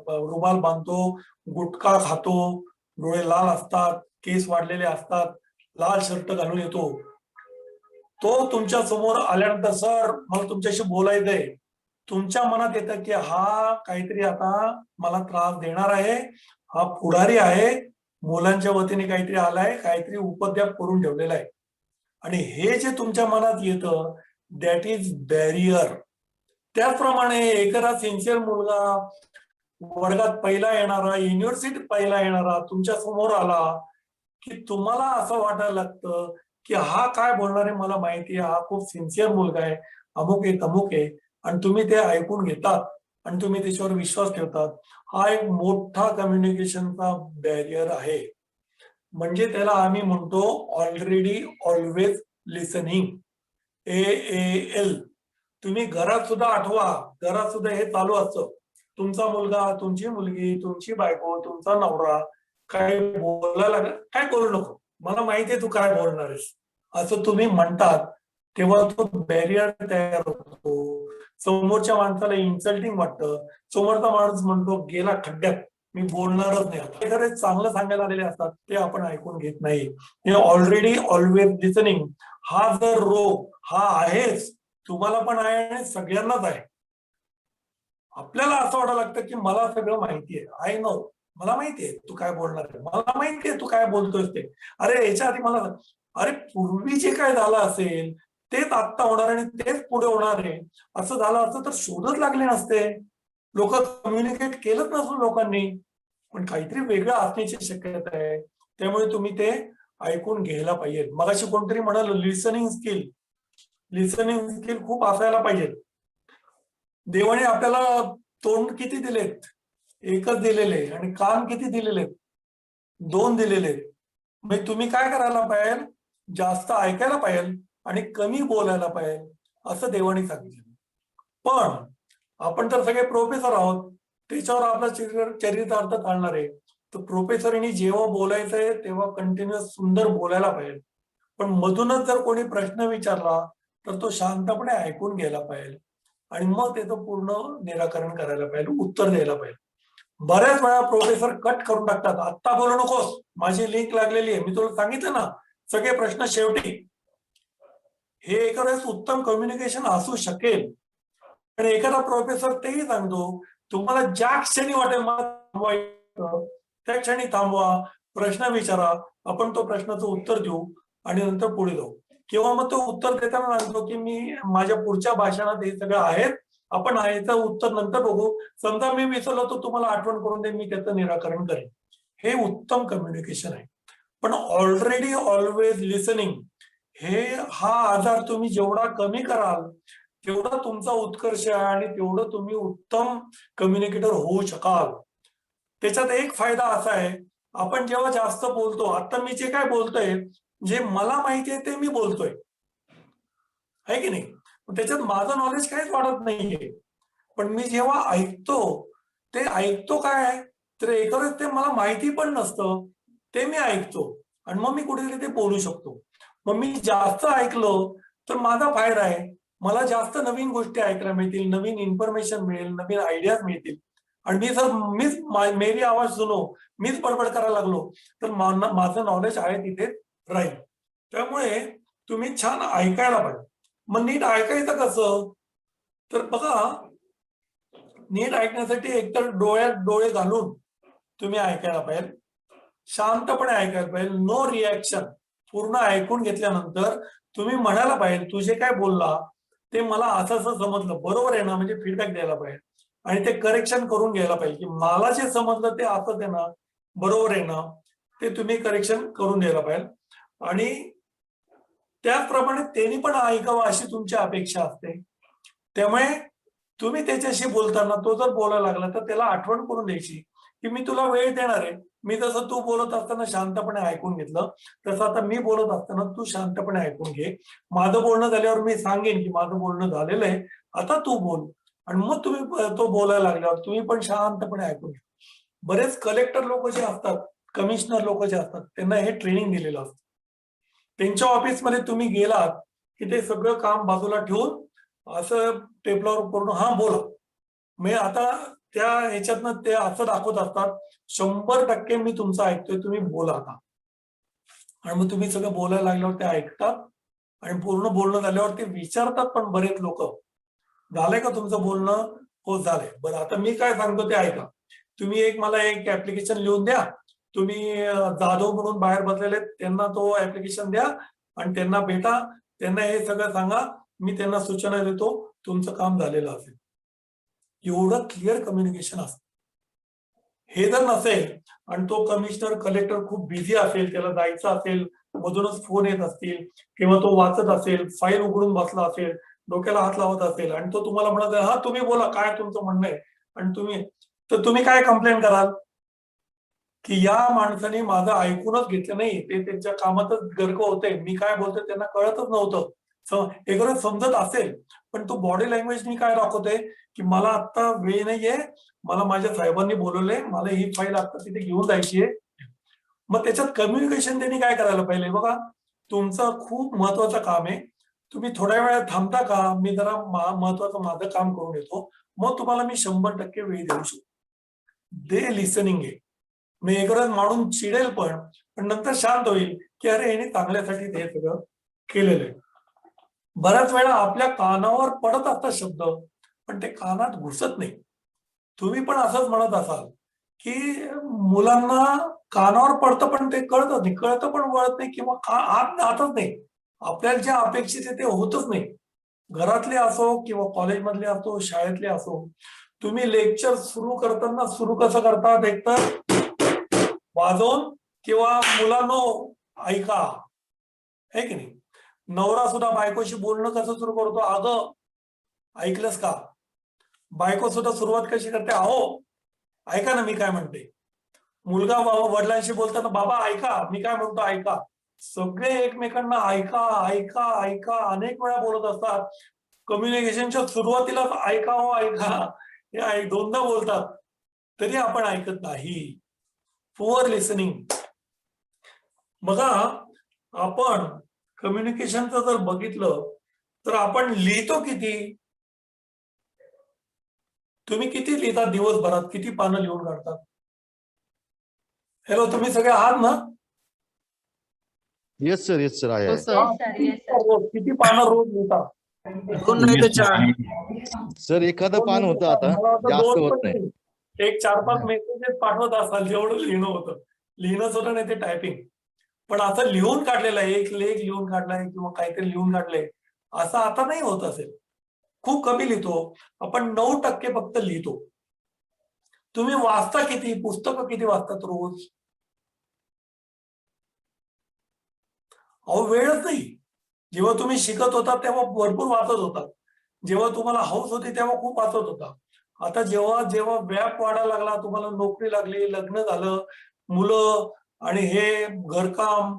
रुमाल बांधतो, गुटखा खातो, डोळे लाल असतात, केस वाढलेले असतात, लाल शर्ट घालून येतो, तो तुमच्या समोर आल्यानंतर सर मला तुमच्याशी बोलायचंय, तुमच्या मनात येतं की हा काहीतरी आता मला त्रास देणार आहे, हा पुढारी आहे, मुलांच्या वतीने काहीतरी आलाय, काहीतरी उपद्व्याप करून ठेवलेला आहे. आणि हे जे तुमच्या मनात येतं दॅट इज बॅरियर. त्याचप्रमाणे एखादा सिन्सिअर मुलगा, वर्गात पहिला येणारा, युनिव्हर्सिटीत पहिला येणारा तुमच्या समोर आला की तुम्हाला असं वाटायला लागतं की हा काय बोलणार आहे मला माहिती आहे, हा खूप सिन्सिअर मुलगा आहे, अमुक आहे तमुक आहे, आणि तुम्ही ते ऐकून घेतात आणि तुम्ही त्याच्यावर विश्वास ठेवतात. हा एक मोठा कम्युनिकेशनचा बॅरियर आहे. म्हणजे त्याला आम्ही म्हणतो ऑलरेडी ऑलवेज लिसनिंग, AAL. तुम्ही घरात सुद्धा आठवा, घरात सुद्धा हे चालू असतं. तुमचा मुलगा, तुमची मुलगी, तुमची बायको, तुमचा नवरा काय बोलायला, काय बोलू नको, मला माहितीये तू काय बोलणार आहेस, असं तुम्ही म्हणतात, तेव्हा तो बॅरियर तयार होतो. समोरच्या माणसाला इन्सल्टिंग वाटतं, समोरचा माणूस म्हणतो गेला खड्ड्यात, मी बोलणारच नाही. आता एखादे चांगलं सांगायला आलेले असतात ते आपण ऐकून घेत नाही. हे ऑलरेडी ऑलवेज लिसनिंग हा जर रोग हा आहेच, तुम्हाला पण आहे आणि सगळ्यांनाच आहे. आपल्याला असं वाटायला लागतं की मला सगळं माहिती आहे, आय नो, मला माहितीये तू काय बोलणार आहे, मला माहितीये तू काय बोलतोयस ते. अरे याच्या आधी मला अरे पूर्वी जे काय झालं असेल तेच आत्ता होणार आणि तेच पुढे होणार आहे असं झालं असतं तर शोधच लागले नसते, लोक कम्युनिकेट केलंच नसून लोकांनी. पण काहीतरी वेगळं असण्याची शक्यता आहे, त्यामुळे तुम्ही ते ऐकून घ्यायला पाहिजे. मगाशी कोणतरी म्हणाल लिसनिंग स्किल खूप असायला पाहिजे. देवाने आपल्याला तोंड किती दिलेत, एकच दिलेले, आणि कान किती दिलेले, 2 दिलेले. म्हणजे तुम्ही काय करायला पाहिजे, जास्त ऐकायला पाहिजे आणि कमी बोलायला पाहिजे असं देवाने सांगितलं. पण आपण तर सगळे प्रोफेसर आहोत, त्याच्यावर आपला चरितार्थ चालणार आहे. तर प्रोफेसरनी जेव्हा बोलायचंय तेव्हा कंटिन्युअस सुंदर बोलायला पाहिजे. पण मधूनच जर कोणी प्रश्न विचारला तर तो शांतपणे ऐकून घ्यायला पाहिजे आणि मग त्याचं पूर्ण निराकरण करायला पाहिजे, उत्तर द्यायला पाहिजे. बऱ्याच वेळा प्रोफेसर कट करून टाकतात, आत्ता बोलू नकोस, माझी लिंक लागलेली आहे, मी तुला सांगितलं ना सगळे प्रश्न शेवटी. हे एका वेळेस उत्तम कम्युनिकेशन असू शकेल, पण एखादा प्रोफेसर तेही सांगतो तुम्हाला ज्या क्षणी वाटेल मला थांबवायचं त्या क्षणी थांबवा, प्रश्न विचारा, आपण तो प्रश्नाचं उत्तर देऊ आणि नंतर पुढे जाऊ. किंवा मग तो उत्तर देताना सांगतो की मी माझ्या पुढच्या भाषणात हे सगळं आहेत, आपण याचं उत्तर नंतर बघू, समजा मी विसरलो तर तुम्हाला आठवण करून देईन, मी त्याचं निराकरण करेन. हे उत्तम कम्युनिकेशन आहे. पण ऑलरेडी ऑलवेज लिसनिंग हा आजार तुम्ही जेवढा कमी कराल तेवढा तुमचा उत्कर्ष आहे आणि तेवढं तुम्ही उत्तम कम्युनिकेटर होऊ शकाल. त्याच्यात एक फायदा असा आहे, आपण जेव्हा जास्त बोलतो, आता मी जे काय बोलतोय जे मला माहिती आहे ते मी बोलतोय, आहे की नाही, त्याच्यात माझं नॉलेज काहीच वाढत नाहीये. पण मी जेव्हा ऐकतो ते ऐकतो काय तर एखादं ते मला माहिती पण नसतं ते मी ऐकतो आणि मग मी कुठेतरी ते बोलू शकतो. मग मी जास्त ऐकलं तर माझा फायदा आहे, मला जास्त नवीन गोष्टी ऐकायला मिळतील, नवीन इन्फॉर्मेशन मिळेल, नवीन आयडियाज मिळतील. आणि मीच मेरी आवाज सुनो, मीच बडबड करायला लागलो तर माझं नॉलेज आहे तिथे राहील. त्यामुळे तुम्ही छान ऐकायला पाहिजे. मग नीट ऐकायचं कसं तर बघा, नीट ऐकण्यासाठी एकतर डोळ्यात डोळे घालून तुम्ही ऐकायला पाहिजे, शांतपणे ऐकायला पाहिजे, नो रिॲक्शन. पूर्ण ऐकून घेतल्यानंतर तुम्ही म्हणायला पाहिजे तू जे काय बोलला ते मला असं असं समजलं, बरोबर आहे ना, म्हणजे फीडबॅक द्यायला पाहिजे आणि ते करेक्शन करून घ्यायला पाहिजे की मला जे समजलं ते असंच आहे ना, बरोबर आहे ना, ते तुम्ही करेक्शन करून द्यायला पाहिजे. आणि त्याचप्रमाणे त्यांनी पण ऐकावं अशी तुमची अपेक्षा असते. त्यामुळे तुम्ही त्याच्याशी बोलताना तो जर बोलायला लागला तर त्याला आठवण करून द्यायची की मी तुला वेळ देणार आहे. मी जसं तू बोलत असताना शांतपणे ऐकून घेतलं तसं आता मी बोलत असताना तू शांतपणे ऐकून घे. माझं बोलणं झाल्यावर मी सांगेन की माझं बोलणं झालेलं आहे, आता तू बोल. आणि मग तुम्ही तो बोलायला लागल्यावर तुम्ही पण शांतपणे ऐकून घ्या. बरेच कलेक्टर लोक जे असतात, कमिशनर लोक जे असतात, त्यांना हे ट्रेनिंग दिलेलं असतं. त्यांच्या ऑफिसमध्ये तुम्ही गेलात की ते सगळं काम बाजूला ठेवून असं टेबलावर करून हा बोला. मी आता त्या ह्याच्यातनं ते असं दाखवत असतात 100% मी तुमचं ऐकतोय, तुम्ही बोला आता. आणि मग तुम्ही सगळं बोलायला लागल्यावर ते ऐकतात आणि पूर्ण बोलणं झाल्यावर ते विचारतात पण बरेच लोक, झालंय का तुमचं बोलणं? हो झालंय. बरं आता मी काय सांगतो ते ऐका. तुम्ही मला एक ऍप्लिकेशन लिहून द्या, तुम्ही जाधव म्हणून बाहेर बसलेले त्यांना तो ऍप्लिकेशन द्या आणि त्यांना भेटा, त्यांना हे सगळं सांगा, मी त्यांना सूचना देतो, तुमचं काम झालेलं असेल. एवढं क्लिअर कम्युनिकेशन असतं. हे जर नसेल आणि तो कमिशनर कलेक्टर खूप बिझी असेल, त्याला जायचं असेल, मधूनच फोन येत असतील किंवा तो वाचत असेल, फाईल उघडून बसला असेल, डोक्याला हात लावत असेल आणि तो तुम्हाला म्हणत आहे हा तुम्ही बोला काय तुमचं म्हणणं आहे, आणि तुम्ही काय कंप्लेंट कराल की या माणसाने माझं ऐकूनच घेतलं नाही, ते त्यांच्या कामातच गर्क होते, मी काय बोलतोय त्यांना कळतच नव्हतं. एखादं समजत असेल पण तो बॉडी लँग्वेजनी काय दाखवतोय की मला आता वेळ नाहीये, मला माझ्या साहेबांनी बोलवलंय, मला ही फाईल आता तिथे घेऊन जायची आहे. मग त्याच्यात कम्युनिकेशन त्यांनी काय करायला पाहिजे बघा, तुमचं खूप महत्वाचं काम आहे, तुम्ही थोड्या वेळा थांबता का, मी जरा महत्वाचं माझं काम करून येतो, मग तुम्हाला मी 100% वेळ देऊ शकतो. दे लिसनिंग आहे. मी एकच माणूस चिडेल पण नंतर शांत होईल की अरे याने चांगल्यासाठी ते सगळं केलेलं आहे. बऱ्याच वेळा आपल्या कानावर पडत असतात शब्द पण ते कानात घुसत नाही. तुम्ही पण असंच म्हणत असाल की मुलांना कानावर पडतं पण ते कळतं नाही, कळतं पण वळत नाही किंवा आत जातच नाही. आपल्याला जे अपेक्षित आहे ते होतच नाही. घरातले असो किंवा कॉलेजमधले असो, शाळेतले असो, तुम्ही लेक्चर सुरू करताना सुरू कसं करतात, एकतर वाजवून किंवा मुलांनो ऐका, है की नाही. नवरा सुद्धा बायकोशी बोलणं कसं सुरू करतो, अगं ऐकलंस का. बायको सुद्धा सुरुवात कशी करते, अहो ऐका ना मी काय म्हणते. मुलगा वडिलांशी बोलताना बाबा ऐका मी काय म्हणतो ऐका. सगळे एकमेकांना ऐका ऐका ऐका अनेक वेळा बोलत असतात. कम्युनिकेशनच्या सुरुवातीला ऐका हो ऐका हे दोनदा बोलतात तरी आपण ऐकत नाही. Poor listening. बघा आपण कम्युनिकेशनचं जर बघितलं तर आपण लिहितो किती. तुम्ही किती लिहिता दिवसभरात, किती पानं लिहून काढतात. हॅलो, तुम्ही सगळे आहात ना. Yes, sir. Yes, sir. I हो am. सर. किती पानं रोज लिहिता. सर एखादं पान होतं आता, मला वाटतं जास्त दोन होत पण नाही. नाही. एक 4-5 मेसेजेस पाठवत असाल जेवढं लिहिणं होतं. लिहिणंच होतं नाही ते टायपिंग. पण असं लिहून काढलेलं आहे, एक लेख लिहून काढलाय किंवा काहीतरी लिहून काढलंय असं आता नाही होत असेल. खूप कमी लिहितो आपण. 9% फक्त लिहितो. तुम्ही वाचता किती, पुस्तकं किती वाचतात रोज. अहो वेळच नाही. जेव्हा तुम्ही शिकत होता तेव्हा भरपूर वाचत होता. जेव्हा तुम्हाला हौस होती तेव्हा खूप वाचत होता. आता जेव्हा जेव्हा व्याप वाढायला लागला, तुम्हाला नोकरी लागली, लग्न झालं, मुलं आणि हे घरकाम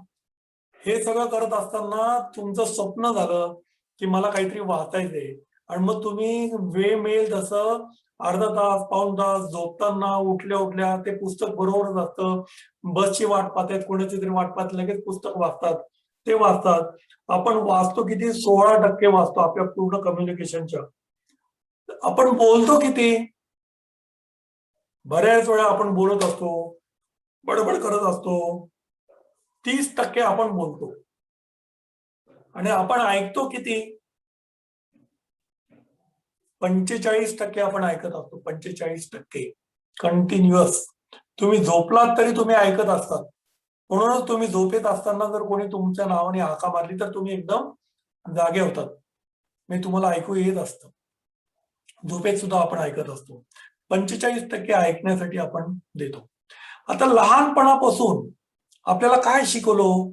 हे सगळं करत असताना तुमचं स्वप्न झालं की मला काहीतरी वाचायचंय. आणि मग तुम्ही वेळ मिळेल तसं अर्धा तास, पाऊण तास झोपताना उठल्या उठल्या ते पुस्तक बरोबरच असतं. बसची वाट पाहतात, कोणाची तरी वाट पाहत लगेच पुस्तक वाचतात, ते वाचतात. आपण वाचतो किती, 16% वाचतो आपल्या पूर्ण कम्युनिकेशनच्या. आपण बोलतो किती. बऱ्याच वेळा आपण बोलत असतो, बडबड करत असतो. 30% आपण बोलतो. आणि आपण ऐकतो किती. 45% आपण ऐकत असतो. 45% कंटिन्युअस. तुम्ही झोपलात तरी तुम्ही ऐकत असतात. म्हणूनच तुम्ही झोपेत असताना जर कोणी तुमच्या नावाने हाका मारली तर तुम्ही एकदम जागे होतात. मी तुम्हाला ऐकू येत असतं. झोपेत सुद्धा आपण ऐकत असतो. 45% ऐकण्यासाठी आपण देतो. आता लहानपणापासून आपल्याला काय शिकवलं.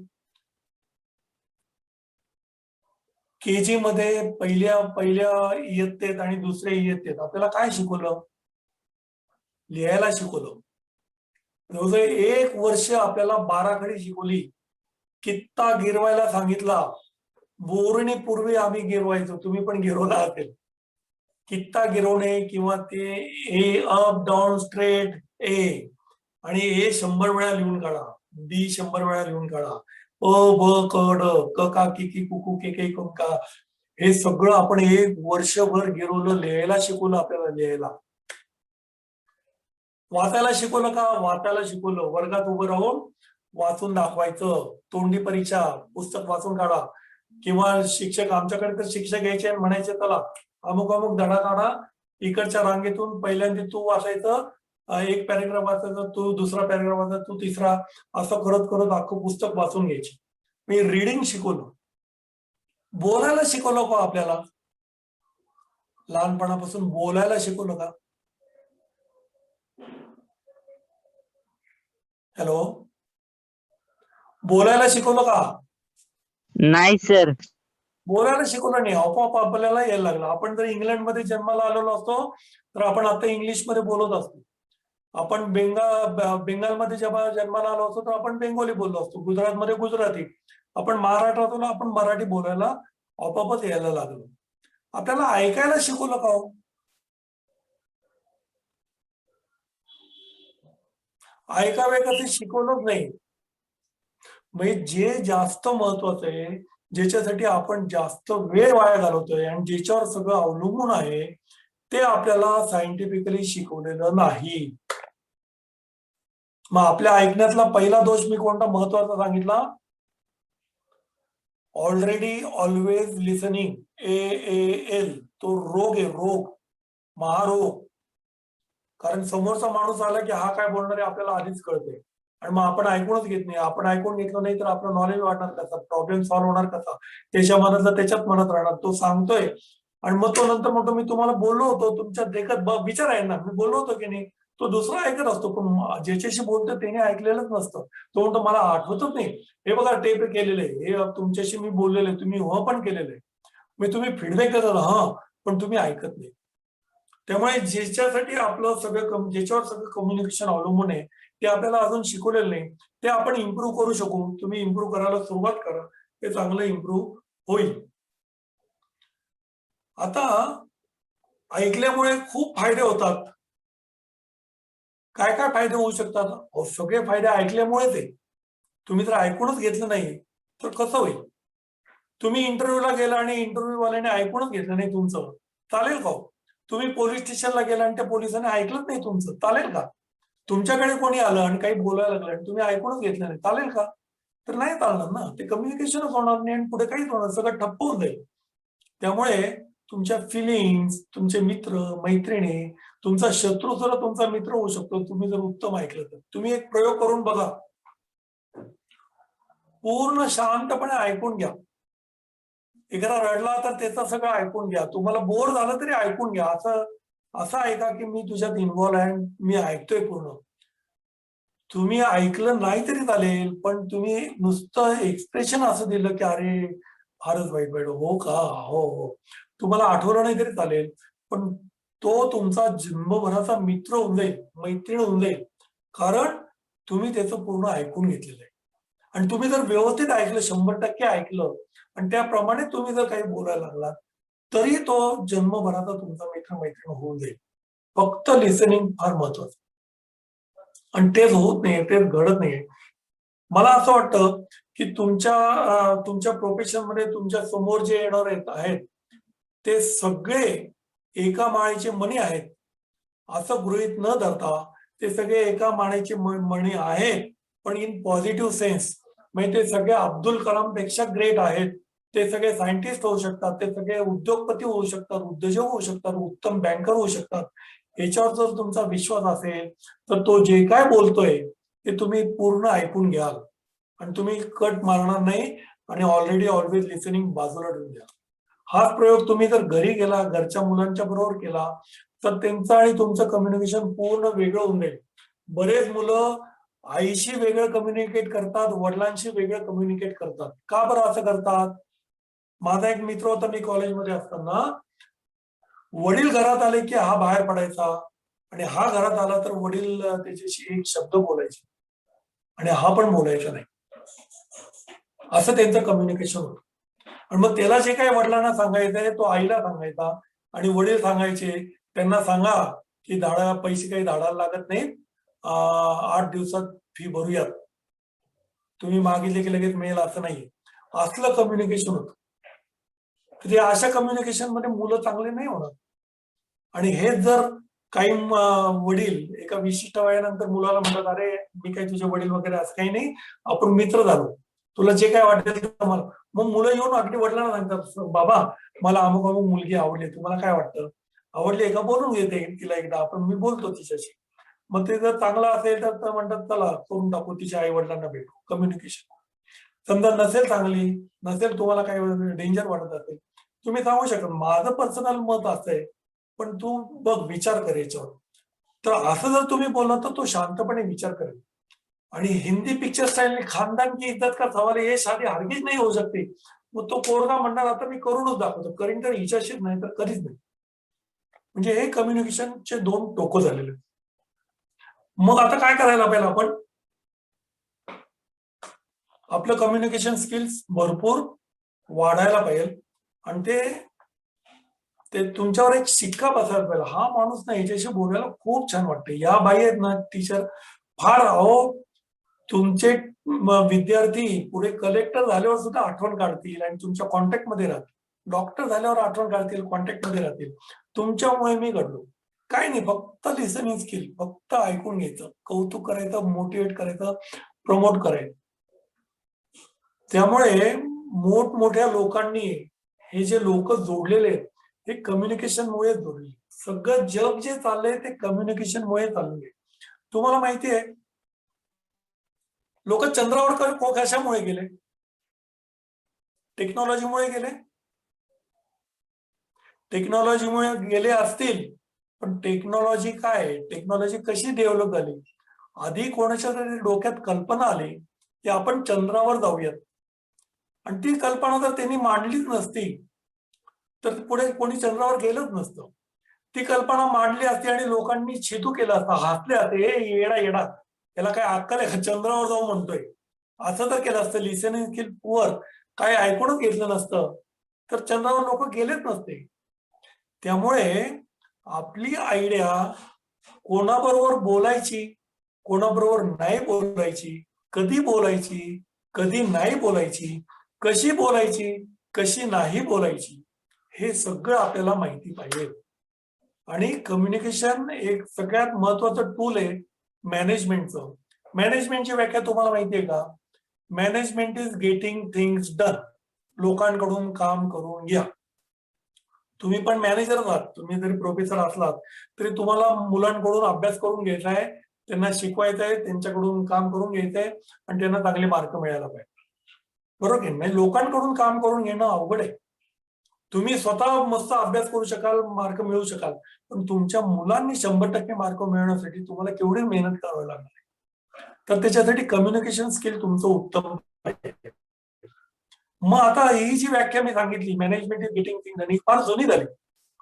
केजी मध्ये पहिल्या इयत्तेत आणि दुसऱ्या इयत्तेत आपल्याला काय शिकवलं. लिहायला शिकवलं. जवळजवळ 1 वर्ष आपल्याला बाराखडी शिकवली. कित्ता गिरवायला सांगितला. बोरणी पूर्वी आम्ही गिरवायचो, तुम्ही पण गिरवला असेल. कित्ता गिरवणे किंवा ते ए अप डाऊन स्ट्रेट ए आणि ए 100 वेळा लिहून काढा, बी 100 वेळा लिहून काढा, प ब क ड क का की की कुकू के के का. हे सगळं आपण 1 वर्षभर गिरवलं. लिहायला शिकवलं आपल्याला. लिहायला वाचायला शिकवलं का. वाचायला शिकवलं. वर्गात उभं राहून वाचून दाखवायचं. तोंडी परीक्षा पुस्तक वाचून काढा. किंवा शिक्षक, आमच्याकडे तर शिक्षक यायचे आणि म्हणायचे चला अमुक अमुक धडा काढा. इकडच्या रांगेतून पहिल्यांदा तू वाचायचं, एक पॅरेग्राफ वाचायचं, तू दुसरा पॅरेग्राफ वाचायचा, तू तिसरा, असं करत करत अख्खं पुस्तक वाचून घ्यायचे. मी रीडिंग शिकवलं. बोलायला शिकवलं का आपल्याला. लहानपणापासून बोलायला शिकवलं का. हॅलो, बोलायला शिकवलं का. नाही सर. बोलायला शिकवलं नाही. आपोआप आपल्याला यायला लागलं. आपण जर इंग्लंडमध्ये जन्माला आलेलो असतो तर आपण आता इंग्लिशमध्ये बोलत असतो. आपण बेंगालमध्ये जेव्हा जन्माला आलो असतो तर आपण बेंगोली बोललो असतो. गुजरातमध्ये गुजराती. आपण महाराष्ट्रातून आपण मराठी बोलायला आपोआपच यायला लागलो. आपल्याला ऐकायला शिकवलं का हो. ऐकावे कसं शिकवलंच नाही. म्हणजे जे जास्त महत्वाचं आहे, ज्याच्यासाठी आपण जास्त वेळ वाया घालवतोय आणि ज्याच्यावर सगळं अवलंबून आहे ते आपल्याला सायंटिफिकली शिकवलेलं नाही. मग आपल्या ऐकण्यातला पहिला दोष मी कोणता महत्वाचा सांगितला. Already always listening. AAL तो रोग आहे. रोग, महारोग. कारण समोरचा माणूस आला की हा काय बोलणार आहे आपल्याला आधीच कळते आणि मग आपण ऐकूनच घेत नाही. आपण ऐकून घेतलं नाही तर आपलं नॉलेज वाढणार कसा, प्रॉब्लेम सॉल्व्ह होणार कसा, त्याच्या मनातलं त्याच्यात म्हणत राहणार. तो सांगतोय आणि मग तो नंतर म्हणतो मी तुम्हाला बोललो होतो, तुमच्या देखत विचार आहे ना, मी बोललो होतो की नाही. तो दुसरा ऐकत असतो, पण ज्याच्याशी बोलतो त्याने ऐकलेलंच नसतं. तो म्हणतो मला आठवतच नाही, हे बघा टेप केलेलं आहे, हे तुमच्याशी मी बोललेलं आहे, तुम्ही हो पण केलेलं आहे, मी तुम्ही फीडबॅक देतात हा, पण तुम्ही ऐकत नाही. त्यामुळे ज्याच्यासाठी आपलं सगळं ज्याच्यावर सगळं कम्युनिकेशन अवलंबून आहे ते आपल्याला अजून शिकवलेलं नाही, ते आपण इम्प्रूव्ह करू शकू. तुम्ही इम्प्रूव्ह करायला सुरुवात करा, ते चांगलं इम्प्रूव्ह होईल. आता ऐकल्यामुळे खूप फायदे होतात. काय काय फायदे होऊ शकतात? सगळे फायदे ऐकल्यामुळेच आहे. तुम्ही जर ऐकूनच घेतलं नाही तर कसं होईल? तुम्ही इंटरव्ह्यूला गेला आणि इंटरव्ह्यू वाल्याने ऐकूनच घेतलं नाही तुमचं, चालेल का? तुम्ही पोलीस स्टेशनला गेला आणि त्या पोलिसांनी ऐकलंच नाही तुमचं, चालेल का? तुमच्याकडे कोणी आलं आणि काही बोलायला लागलं आणि तुम्ही ऐकूनच घेतलं नाही, चालेल का? तर नाही चालणार ना, ते कम्युनिकेशनच होणार नाही आणि पुढे काहीच होणार, सगळं ठप्प होऊन जाईल. त्यामुळे तुमच्या फिलिंग्स, तुमचे मित्र मैत्रिणी, तुमचा शत्रू सुद्धा तुमचा मित्र होऊ शकतो तुम्ही जर उत्तम ऐकलं तर. तुम्ही एक प्रयोग करून बघा, पूर्ण शांतपणे ऐकून घ्या. एखादा रडला तर त्याचं सगळं ऐकून घ्या. तुम्हाला बोर झालं तरी ऐकून घ्या. असं ऐका की मी तुझ्यात इन्व्हॉल्व आहे, मी ऐकतोय पूर्ण. तुम्ही ऐकलं नाही तरी चालेल, पण तुम्ही नुसतं एक्सप्रेशन असं दिलं की अरे फारच वाईट वाईट, हो का, हो हो, तुम्हाला आठवलं नाही तरी चालेल, पण तो तुमचा जन्मभराचा मित्र होऊन जाईल, मैत्रीण होऊन जाईल, कारण तुम्ही त्याचं पूर्ण ऐकून घेतलेलं आहे. आणि तुम्ही जर व्यवस्थित ऐकलं, 100% ऐकलं आणि त्याप्रमाणे तुम्ही जर काही बोलायला लागलात तरी तो जन्मभराचा तुमचा मित्र मैत्रीण होऊन जाईल. फक्त लिसनिंग फार महत्वाचं, आणि तेच होत नाही, तेच घडत नाही. मला असं वाटतं की तुमच्या प्रोफेशन मध्ये तुमच्या समोर जे येणार आहेत ते सगळे एका माळेचे मणी आहेत असं गृहीत न धरता ते सगळे एका माळेचे मणी आहेत, पण इन पॉझिटिव्ह सेन्स. म्हणजे ते सगळे अब्दुल कलाम पेक्षा ग्रेट आहेत, ते सगळे सायंटिस्ट होऊ शकतात, ते सगळे उद्योगपती होऊ शकतात, उद्योजक होऊ शकतात, उत्तम बँकर होऊ शकतात. याच्यावर जर तुमचा विश्वास असेल तर तो जे काय बोलतोय ते तुम्ही पूर्ण ऐकून घ्याल आणि तुम्ही कट मारणार नाही आणि ऑलवेज लिसनिंग बाजूला ठेवून द्या. हाच प्रयोग तुम्ही जर घरी केला, घरच्या मुलांच्या बरोबर केला तर त्यांचं आणि तुमचं कम्युनिकेशन पूर्ण वेगळं होऊन जाईल. बरेच मुलं आईशी वेगळं कम्युनिकेट करतात, वडिलांशी वेगळं कम्युनिकेट करतात. का बरं असं करतात? माझा एक मित्र होता, मी कॉलेजमध्ये असताना, वडील घरात आले की हा बाहेर पडायचा आणि हा घरात आला तर वडील त्याच्याशी एक शब्द बोलायचे आणि हा पण बोलायचा नाही. असं त्यांचं कम्युनिकेशन होतं. आणि मग त्याला जे काही वडिलांना सांगायचंय तो आईला सांगायचा आणि वडील सांगायचे त्यांना सांगा की पैसे काही धाडायला लागत नाहीत, 8 दिवसात फी भरूयात, तुम्ही मागितले की लगेच मिळेल असं नाहीये. असलं कम्युनिकेशन होतं. म्हणजे अशा कम्युनिकेशन मध्ये मुलं चांगले नाही होणार. आणि हेच जर काही वडील एका विशिष्ट वयानंतर मुलाला म्हणतात अरे मी काही तुझे वडील वगैरे असं काही नाही, आपण मित्र झालो, तुला जे काय वाटेल ते मला. मग मुलं येऊन अगदी वडिलांना सांगतात बाबा मला अमुक अमुक मुलगी आवडली, तुम्हाला काय वाटतं, आवडली का, बोलून घेते तिला एकदा, आपण मी बोलतो तिच्याशी. मग ते जर चांगलं असेल तर म्हणतात चला करून टाकू, तिच्या आई वडिलांना भेटू. कम्युनिकेशन. समजा नसेल चांगली, नसेल तुम्हाला काही डेंजर वाटत असेल, तुम्ही सांगू शकता माझं पर्सनल मत असं आहे पण तू बघ विचार कर याच्यावर. तर असं जर तुम्ही बोलला तर तो शांतपणे विचार करेल. आणि हिंदी पिक्चर स्टाईल खानदान की इज्जत का सवाल हे शादी हरगिज नाही होऊ शकते. मग तो पोरगा म्हणणार आता मी करूनच दाखवतो, करीन तर हिच्याशीच नाही तर कधीच नाही. म्हणजे हे कम्युनिकेशनचे 2 टोकं झालेले. मग आता काय करायला पाहिजे आपण? आपलं कम्युनिकेशन स्किल्स भरपूर वाढायला पाहिजे आणि ते तुमच्यावर एक शिक्का बसायला पाहिजे. हा माणूस ना याच्याशी बोलायला खूप छान वाटतं. या बाई आहेत ना टीचर फार, अहो तुमचे विद्यार्थी पुढे कलेक्टर झाल्यावर सुद्धा आठवण काढतील आणि तुमच्या कॉन्टॅक्ट मध्ये राहतील. डॉक्टर झाल्यावर आठवण काढतील, कॉन्टॅक्ट मध्ये राहतील. तुमच्यामुळे मी घडलो. काय नाही, फक्त लिसनिंग स्किल, फक्त ऐकून घ्यायचं, कौतुक करायचं, मोटिवेट करायचं, प्रमोट करायचं. त्यामुळे मोठमोठ्या लोकांनी हे जे लोक जोडलेले आहेत हे कम्युनिकेशन मुळे जोडले. सगळं जग जे चाललंय ते कम्युनिकेशन मुळे चाललंय. तुम्हाला माहिती आहे लोक चंद्रावर कशामुळे गेले? टेक्नॉलॉजीमुळे गेले. टेक्नॉलॉजीमुळे गेले असतील, पण टेक्नॉलॉजी काय, टेक्नॉलॉजी कशी डेव्हलप झाली? आधी कोणाच्या तरी डोक्यात कल्पना आली की आपण चंद्रावर जाऊयात, आणि ती कल्पना जर त्यांनी मांडलीच नसती तर पुढे कोणी चंद्रावर गेलंच नसतं. ती कल्पना मांडली असती आणि लोकांनी छेतू केला असता, हसले असते, हे येडा येडा, याला काय अक्कल आहे, चंद्रावर जाऊ म्हणतोय, असं जर केलं असतं, लिसनिंग स्किल पुअर, काय ऐकूनच घेतलं नसतं, तर चंद्रावर लोक गेलेच नसते. त्यामुळे आपली आयडिया कोणाबरोबर बोलायची, कोणाबरोबर नाही बोलायची, कधी नाही बोलायची, कशी बोलायची, कशी नाही बोलायची, हे सगळं आपल्याला माहिती पाहिजे. आणि कम्युनिकेशन एक सगळ्यात महत्वाचं टूल आहे मॅनेजमेंटचं. मॅनेजमेंटची व्याख्या तुम्हाला माहिती आहे का? Management is getting things done. लोकांकडून काम करून घ्या. तुम्ही पण मॅनेजर आहात, तुम्ही जरी प्रोफेसर असलात तरी तुम्हाला मुलांकडून अभ्यास करून घ्यायचा आहे, त्यांना शिकवायचं आहे, त्यांच्याकडून काम करून घ्यायचंय आणि त्यांना चांगले मार्क मिळायला पाहिजे. बरोबर आहे? म्हणजे लोकांकडून काम करून घेणं अवघड आहे. तुम्ही स्वतः मस्त अभ्यास करू शकाल, मार्क मिळवू शकाल, पण तुमच्या मुलांनी 100% मार्क मिळवण्यासाठी तुम्हाला केवढी मेहनत करावी लागणार आहे. तर त्याच्यासाठी कम्युनिकेशन स्किल तुमचं उत्तम पाहिजे. मग आता ही जी व्याख्या मी सांगितली, management is getting thing done, ही फार जुनी झाली.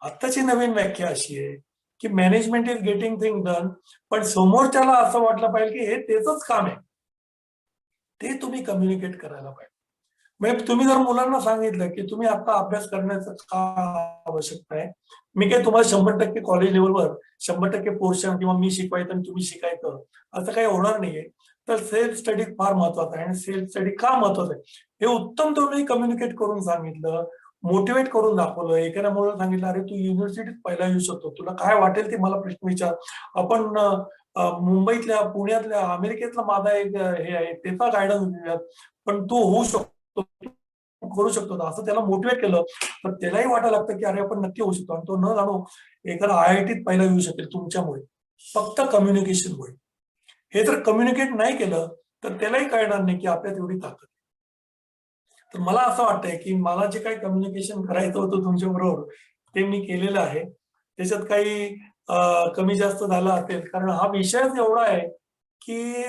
आत्ताची नवीन व्याख्या अशी आहे की management is getting thing done, पण समोरच्याला असं वाटलं पाहिजे की हे त्याचंच काम आहे, ते तुम्ही कम्युनिकेट करायला पाहिजे. म्हणजे तुम्ही जर मुलांना सांगितलं की तुम्ही आता अभ्यास करण्याचं का आवश्यकता आहे, मी काय तुम्हाला 100% कॉलेज लेवलवर 100% पोर्शन किंवा मी शिकवायचं आणि तुम्ही शिकायचं असं काही होणार नाहीये. तर सेल्फ स्टडी फार महत्वाचा आहे. आणि सेल्फ स्टडी का महत्वाचं आहे हे उत्तम तुम्ही कम्युनिकेट करून सांगितलं, मोटिवेट करून दाखवलं. एखाद्या मुलाला सांगितलं, अरे तू युनिव्हर्सिटीत पहिला येऊ शकतो, तुला काय वाटेल ते मला प्रश्न विचार, आपण मुंबईतल्या, पुण्यातल्या, अमेरिकेतला माझा एक हे आहे त्याचा गायडन्स घेऊयात, पण तू होऊ शकतो, करू शकतो, असं त्याला मोटिवेट केलं तर त्यालाही वाटायला लागतं की अरे आपण नक्की होऊ शकतो. आणि तो न जाणो एखादा IITत पहिला येऊ शकेल तुमच्यामुळे, फक्त कम्युनिकेशनमुळे. हे जर कम्युनिकेट नाही केलं तर त्यालाही कळणार नाही की आपल्यात एवढी ताकद. तर मला असं वाटतंय की मला जे काही कम्युनिकेशन करायचं होतं तुमच्या बरोबर ते मी केलेलं आहे. त्याच्यात काही कमी जास्त झालं असेल, कारण हा विषयच एवढा आहे की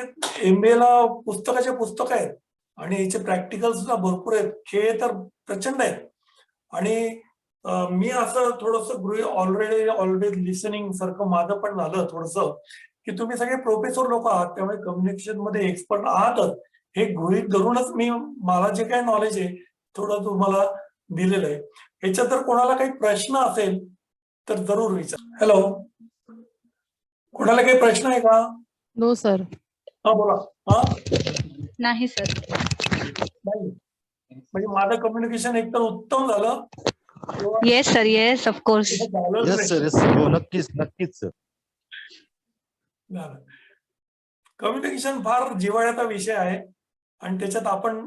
MBA ला पुस्तकाचे पुस्तक आहेत आणि याचे प्रॅक्टिकल सुद्धा भरपूर आहेत, खेळ तर प्रचंड आहेत. आणि मी असं थोडंसं ऑलवेज लिसनिंग सारखं माझं पण झालं थोडंसं की तुम्ही सगळे प्रोफेसर लोक आहात, त्यामुळे कम्युनिकेशन मध्ये एक्सपर्ट आहातच, हे गृहीत धरूनच मी मला जे काही नॉलेज आहे थोडं तुम्हाला दिलेलं आहे. ह्याच्यात जर कोणाला काही प्रश्न असेल तर जरूर विचार. हॅलो, कोणाला काही प्रश्न आहे का? No sir. हा बोला. हा नाही सर. नाही, म्हणजे माझं कम्युनिकेशन एकतर उत्तम झालं. Yes sir, yes of course. Yes sir, yes हो, नक्कीच नक्कीच सर. कम्युनिकेशन फार जिव्हाळ्याचा विषय आहे आणि त्याच्यात आपण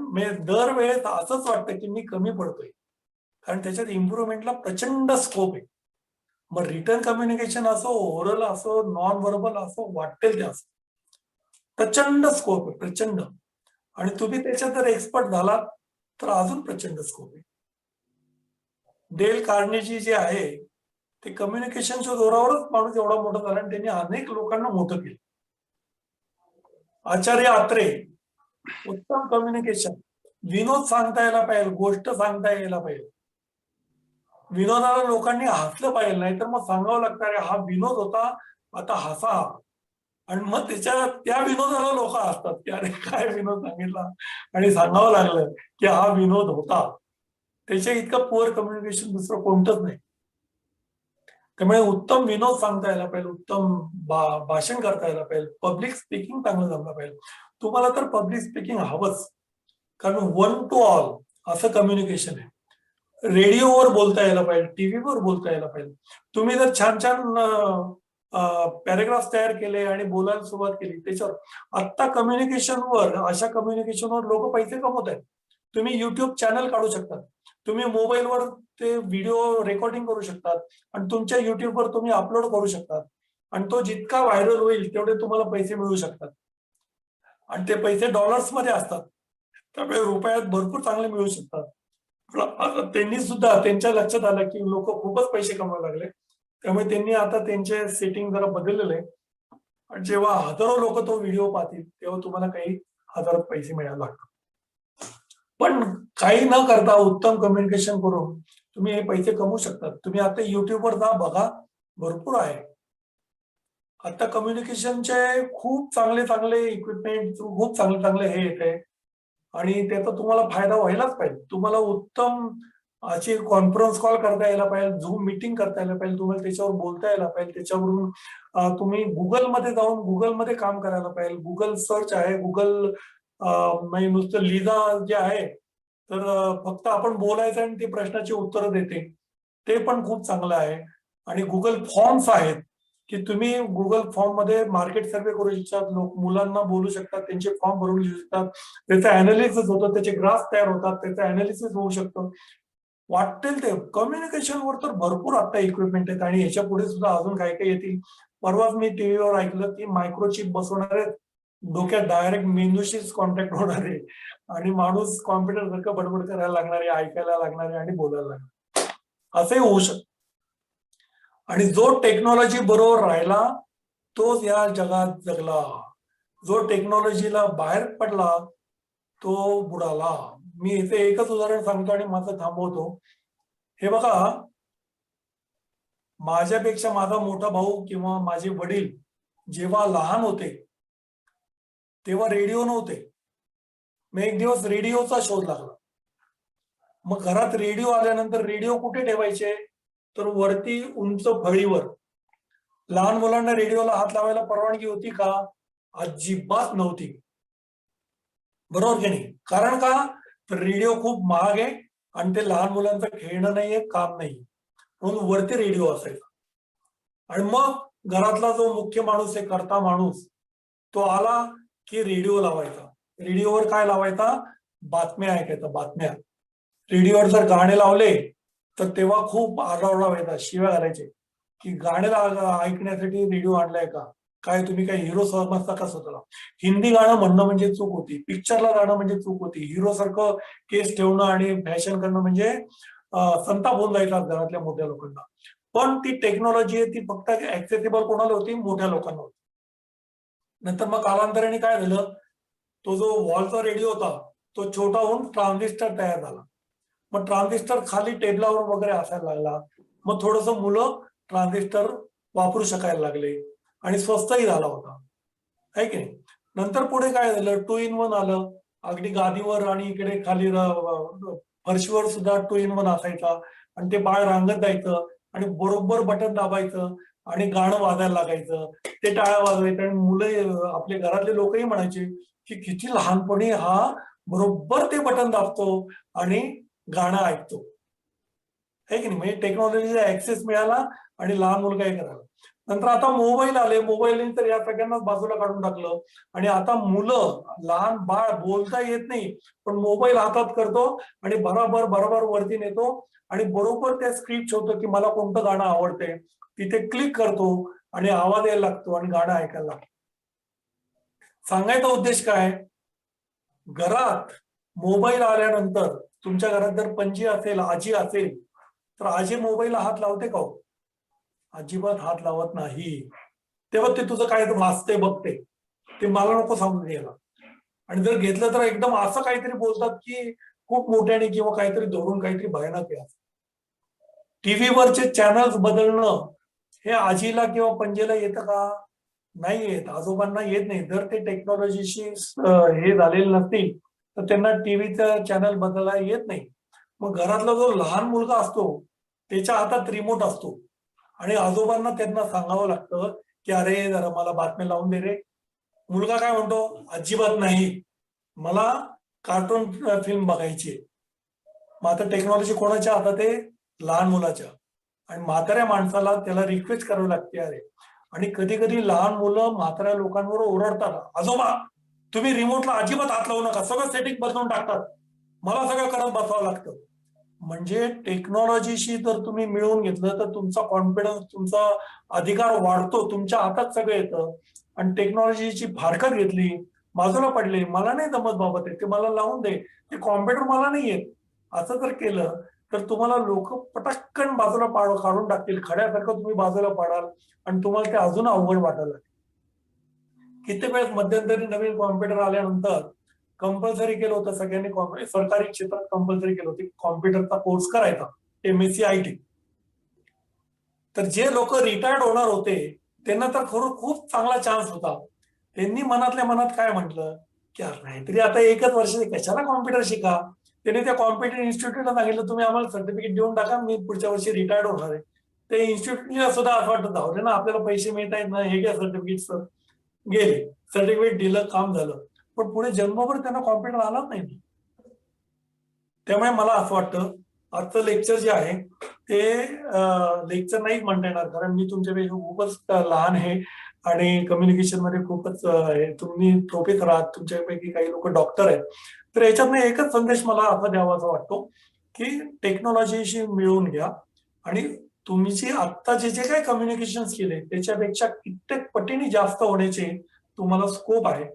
दरवेळेस असंच वाटतं की मी कमी पडतोय, कारण त्याच्यात इम्प्रुव्हमेंटला प्रचंड स्कोप आहे. मग रिटर्न कम्युनिकेशन असो, ओरल असो, नॉन व्हर्बल असो, वाटेल ते असो, प्रचंड स्कोप आहे, प्रचंड. आणि तुम्ही त्याच्यात जर एक्सपर्ट झालात तर अजून प्रचंड स्कोप आहे. डेल कार्नेजी जे आहे ते कम्युनिकेशनच्या जोरावरच माणूस एवढा मोठा झाला आणि त्यांनी अनेक लोकांना मोठं केलं. आचार्य आत्रे, उत्तम कम्युनिकेशन. विनोद सांगता यायला पाहिजे, गोष्ट सांगता यायला पाहिजे, विनोदाला लोकांनी हसलं पाहिजे, नाही तर मग सांगावं लागतं अरे हा विनोद होता, आता हसा. आणि मग त्या विनोदाला लोक हसतात की अरे काय विनोद सांगितला, आणि सांगावं लागलं की हा विनोद होता. त्याच्या इतकं पुअर कम्युनिकेशन दुसरं कोणतंच नाही. त्यामुळे उत्तम विनोद सांगता यायला पाहिजे, उत्तम भाषण करता यायला पाहिजे, पब्लिक स्पीकिंग चांगलं जमलं पाहिजे. तुम्हाला तर पब्लिक स्पीकिंग हवंच, कारण 1 to all असं कम्युनिकेशन आहे. रेडिओवर बोलता यायला पाहिजे, टीव्हीवर बोलता यायला पाहिजे. तुम्ही जर छान छान पॅरेग्राफ तयार केले आणि बोलायला सुरुवात केली त्याच्यावर, आत्ता कम्युनिकेशनवर, अशा कम्युनिकेशनवर लोक पैसे कमवत आहेत. तुम्ही युट्यूब चॅनल काढू शकता, तुम्ही मोबाईलवर ते व्हिडिओ रेकॉर्डिंग करू शकतात आणि तुमच्या युट्यूबवर तुम्ही अपलोड करू शकतात आणि तो जितका व्हायरल होईल तेवढे तुम्हाला पैसे मिळू शकतात आणि ते पैसे डॉलर्स मध्ये असतात, त्यामुळे रुपयात भरपूर चांगले मिळू शकतात. पण आता त्यांनी सुद्धा त्यांच्या लक्षात आलं की लोक खूपच पैसे कमवायला लागले, त्यामुळे त्यांनी आता त्यांचे सेटिंग जरा बदललेले आहे. आणि जेव्हा हजारो लोक तो व्हिडिओ पाहतील तेव्हा तुम्हाला काही हजारात पैसे मिळायला लागतात. पण काही न करता उत्तम कम्युनिकेशन करून तुम्ही हे पैसे कमवू शकतात. तुम्ही आता युट्यूबवर जा, बघा, भरपूर आहे. आता कम्युनिकेशनचे खूप चांगले चांगले इक्विपमेंट, खूप चांगले चांगले हे येते आणि त्याचा तुम्हाला फायदा व्हायलाच पाहिजे. तुम्हाला उत्तम अशी कॉन्फरन्स कॉल करता यायला पाहिजे, झूम मीटिंग करता यायला पाहिजे, तुम्हाला त्याच्यावर बोलता यायला पाहिजे, त्याच्यावरून तुम्ही गुगलमध्ये जाऊन गुगलमध्ये काम करायला पाहिजे. गुगल सर्च आहे, गुगल म्हणजे नुसतं लिजा जे आहे तर फक्त आपण बोलायचं आणि ते प्रश्नाची उत्तरं देते, ते पण खूप चांगलं आहे. आणि गुगल फॉर्म्स आहेत की तुम्ही गुगल फॉर्म मध्ये मार्केट सर्वे करू शकतात, लोक मुलांना बोलू शकतात, त्यांचे फॉर्म भरून लिहू शकतात, त्याचं अनालिसिस होतं, त्याचे ग्राफ तयार होतात, त्याचं अनालिसिस होऊ शकतं. वाटेल ते कम्युनिकेशनवर तर भरपूर आता इक्विपमेंट आहेत आणि याच्या पुढे सुद्धा अजून काय काय येतील. परवाच मी टीव्हीवर ऐकलं की मायक्रोचिप बसवणार आहेत, डोक्यात डायरेक्ट मेंदूशीच कॉन्टॅक्ट होणार आहे आणि माणूस कॉम्प्युटर सारखं बडबड करायला लागणार आहे, ऐकायला लागणार आहे आणि बोलायला लागणार, असंही होऊ शकतं. आणि जो टेक्नॉलॉजी बरोबर राहिला तोच या जगात जगला, जो टेक्नॉलॉजीला बाहेर पडला तो बुडाला. मी इथे एकच उदाहरण सांगतो आणि माझं थांबवतो. हे बघा, माझ्यापेक्षा माझा मोठा भाऊ किंवा माझे वडील जेव्हा लहान होते तेव्हा रेडिओ नव्हते. मग एक दिवस रेडिओचा शोध लागला. मग घरात रेडिओ आल्यानंतर रेडिओ कुठे ठेवायचे तर वरती उंच फळीवर. लहान मुलांना रेडिओला हात लावायला परवानगी होती का? अजिबात नव्हती. बरोबर की नाही? कारण का तर रेडिओ खूप महाग आहे आणि ते लहान मुलांचं खेळणं नाहीये, काम नाही, म्हणून वरती रेडिओ असायचा. आणि मग घरातला जो मुख्य माणूस आहे, करता माणूस, तो आला की रेडिओ लावायचा. रेडिओवर काय लावायचा? बातम्या ऐकायचा, बातम्या. रेडिओवर जर गाणे लावले तर तेव्हा खूप आरडाओरडा व्हायचा, शिव्या घालायचे की गाण्याला ऐकण्यासाठी रेडिओ आणलाय का, काय तुम्ही काय हिरो समजता का स्वतःला? हिंदी गाणं म्हणणं म्हणजे चूक होती, पिक्चरला गाणं म्हणजे चूक होती, हिरो सारखं केस ठेवणं आणि फॅशन करणं म्हणजे संताप होऊन जायचा घरातल्या मोठ्या लोकांना. पण ती टेक्नॉलॉजी आहे ती फक्त ऍक्सेसिबल कोणाला होती? मोठ्या लोकांना होती. नंतर मग कालांतराने काय झालं, तो जो वॉलचा रेडिओ होता तो छोटा होऊन ट्रान्झिस्टर तयार झाला. मग ट्रान्झिस्टर खाली टेबलावर वगैरे असायला लागला. मग थोडस मुलं ट्रान्झिस्टर वापरू शकायला लागले आणि स्वस्तही झाला होता, आहे की नाही? नंतर पुढे काय झालं, 2 in 1 आलं. अगदी गादीवर आणि इकडे खाली फरशीवर सुद्धा 2 in 1 असायचा आणि ते बाळ रांगत जायचं आणि बरोबर बटन दाबायचं आणि गाणं वाजायला लागायचं, ते टाळ्या वाजवायचं आणि मुलं, आपले घरातले लोकही म्हणायचे की किती लहानपणी हा बरोबर ते बटन दाबतो आणि गाणं ऐकतो, आहे की नाही? म्हणजे टेक्नॉलॉजीचा ऍक्सेस मिळाला आणि लहान मुलगा हे करायला. नंतर आता मोबाईल आले, मोबाईलने तर या सगळ्यांनाच बाजूला काढून टाकलं आणि आता मुलं, लहान बाळ बोलता येत नाही पण मोबाईल हातात करतो आणि बरोबर वरती नेतो आणि बरोबर त्या स्क्रिप्ट होतं की मला कोणतं गाणं आवडतंय, तिथे क्लिक करतो आणि आवाज यायला लागतो आणि गाणं ऐकायला लागतो. सांगायचा उद्देश काय? घरात मोबाईल आल्यानंतर तुमच्या घरात जर पणजी असेल, आजी असेल तर आजी मोबाईलला हात लावते का? अजिबात हात लावत नाही. तेव्हा ते तुझं काय वाचते बघते, ते मला नको सांगून घ्यायला. आणि जर घेतलं तर एकदम असं काहीतरी बोलतात की खूप मोठ्याने किंवा काहीतरी धरून काहीतरी भयानक आहे. टीव्हीवरचे चॅनल्स बदलणं हे आजीला किंवा पणजेला येतं का? नाही येत, आजोबांना येत नाही. जर ते टेक्नॉलॉजीशी हे झालेले नसतील तर त्यांना टीव्हीचा चॅनल बदलायला येत नाही. मग घरातला जो लहान मुलगा असतो त्याच्या हातात रिमोट असतो आणि आजोबांना त्यांना सांगावं लागतं की अरे जरा मला बातम्या लावून दे रे. मुलगा काय म्हणतो? अजिबात नाही, मला कार्टून फिल्म बघायची. मग आता टेक्नॉलॉजी कोणाच्या हातात आहे? लहान मुलाच्या. आणि म्हाताऱ्या माणसाला त्याला रिक्वेस्ट करावी लागते अरे. आणि कधी कधी लहान मुलं म्हाताऱ्या लोकांवर ओरडतात, आजोबा तुम्ही रिमोटला अजिबात हात लावू नका, सगळं सेटिंग बदलून टाकतात, मला सगळं करत बसावं लागतं. म्हणजे टेक्नॉलॉजीशी जर तुम्ही मिळवून घेतलं तर तुमचा कॉन्फिडन्स, तुमचा अधिकार वाढतो, तुमच्या हातात सगळं येतं. आणि टेक्नॉलॉजीची फारकत घेतली, बाजूला पडले, मला नाही जमत बाबा ते मला लावून दे, ते कॉम्प्युटर मला नाही येत, असं जर केलं तर तुम्हाला लोक पटकन बाजूला काढून टाकतील, खड्यासारखं तुम्ही बाजूला पाडाल आणि तुम्हाला ते अजून अवघड वाटायला लागेल. किती वेळेस मध्यंतरी नवीन कॉम्प्युटर आल्यानंतर कंपल्सरी केलं होतं सगळ्यांनी, सरकारी क्षेत्रात कंपल्सरी केलं होतं कॉम्प्युटरचा कोर्स करायचा, MSc IT. तर जे लोक रिटायर्ड होणार होते त्यांना तर खरं खूप चांगला चान्स होता. त्यांनी मनातल्या मनात काय म्हटलं की नाहीतरी आता 1च वर्ष कशाला कॉम्प्युटर शिका. त्यांनी त्या कॉम्प्युटर इन्स्टिट्यूटला सांगितलं तुम्ही आम्हाला सर्टिफिकेट देऊन टाका, मी पुढच्या वर्षी रिटायर्ड होणार आहे. ते इन्स्टिट्यूटला सुद्धा असं वाटत धावले ना, आपल्याला पैसे मिळत आहेत ना, हे घ्या सर्टिफिकेट. सर गेले, सर्टिफिकेट दिलं, काम झालं, पण पुढे जन्मभर त्यांना कॉम्प्युटर आलाच नाही. त्यामुळे मला असं वाटतं आजचं लेक्चर जे आहे ते लेक्चर नाहीच म्हणता येणार, कारण मी तुमच्यापेक्षा खूपच लहान आहे आणि कम्युनिकेशन मध्ये खूपच तुम्ही प्रोफेसर आहात, तुमच्यापैकी काही लोक डॉक्टर आहेत. तर याच्यातनं एकच संदेश मला असा द्यावासा वाटतो की टेक्नॉलॉजीशी मिळवून घ्या आणि तुमची आत्ता जे जे काही कम्युनिकेशन स्किल आहे त्याच्यापेक्षा कित्येक पटीने जास्त होण्याचे तुम्हाला स्कोप आहे,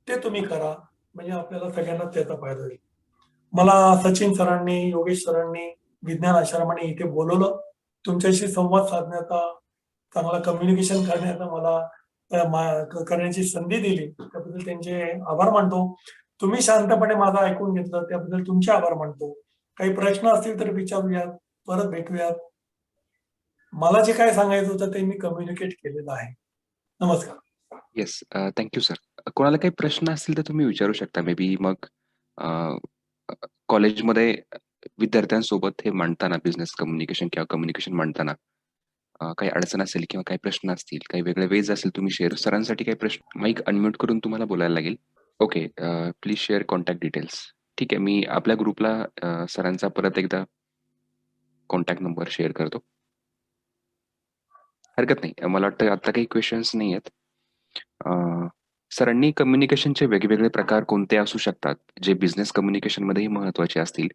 ते तुम्ही करा, म्हणजे आपल्याला सगळ्यांना त्याचा फायदा होईल. मला सचिन सरांनी, योगेश सरांनी, विज्ञान आश्रमाने इथे बोलवलं, तुमच्याशी संवाद साधण्याचा, चांगला कम्युनिकेशन करण्याचा मला करण्याची संधी दिली, त्याबद्दल त्यांचे आभार मानतो. तुम्ही शांतपणे माझं ऐकून घेतलं त्याबद्दल तुमचे आभार मानतो. काही प्रश्न असतील तर विचारूयात, परत भेटूयात. मला जे काय सांगायचं होतं ते मी कम्युनिकेट केलेलं आहे. नमस्कार. Yes, thank you sir. कोणाला काही प्रश्न असतील तर तुम्ही विचारू शकता. मे बी मग कॉलेजमध्ये विद्यार्थ्यांसोबत हे मांडताना, बिझनेस कम्युनिकेशन किंवा कम्युनिकेशन मांडताना काही अडचण असेल किंवा काही प्रश्न असतील, काही वेगळे वेज असेल, तुम्ही शेअर. सरांसाठी काही प्रश्न, माईक अनम्यूट करून तुम्हाला बोलायला लागेल. Okay, please share contact details. ठीक आहे, मी आपल्या ग्रुपला सरांचा परत एकदा कॉन्टॅक्ट नंबर शेअर करतो. हरकत नाही, मला वाटतं आता काही क्वेश्चन्स नाही आहेत. सरांनी कम्युनिकेशनचे वेगवेगळे प्रकार कोणते असू शकतात जे बिझनेस कम्युनिकेशनमध्येही महत्त्वाचे असतील,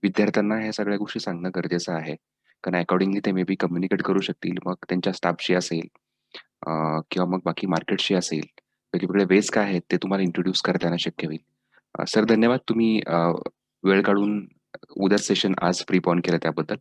विद्यार्थ्यांना ह्या सगळ्या गोष्टी सांगणं गरजेचं आहे, कारण अकॉर्डिंगली ते मे बी कम्युनिकेट करू शकतील. मग त्यांच्या स्टाफशी असेल किंवा मग बाकी मार्केटशी असेल, वेगवेगळे वेज काय आहेत ते तुम्हाला इंट्रोड्यूस करताना शक्य होईल. सर धन्यवाद, तुम्ही वेळ काढून उद्या सेशन आज प्रीपॉन केलं त्याबद्दल.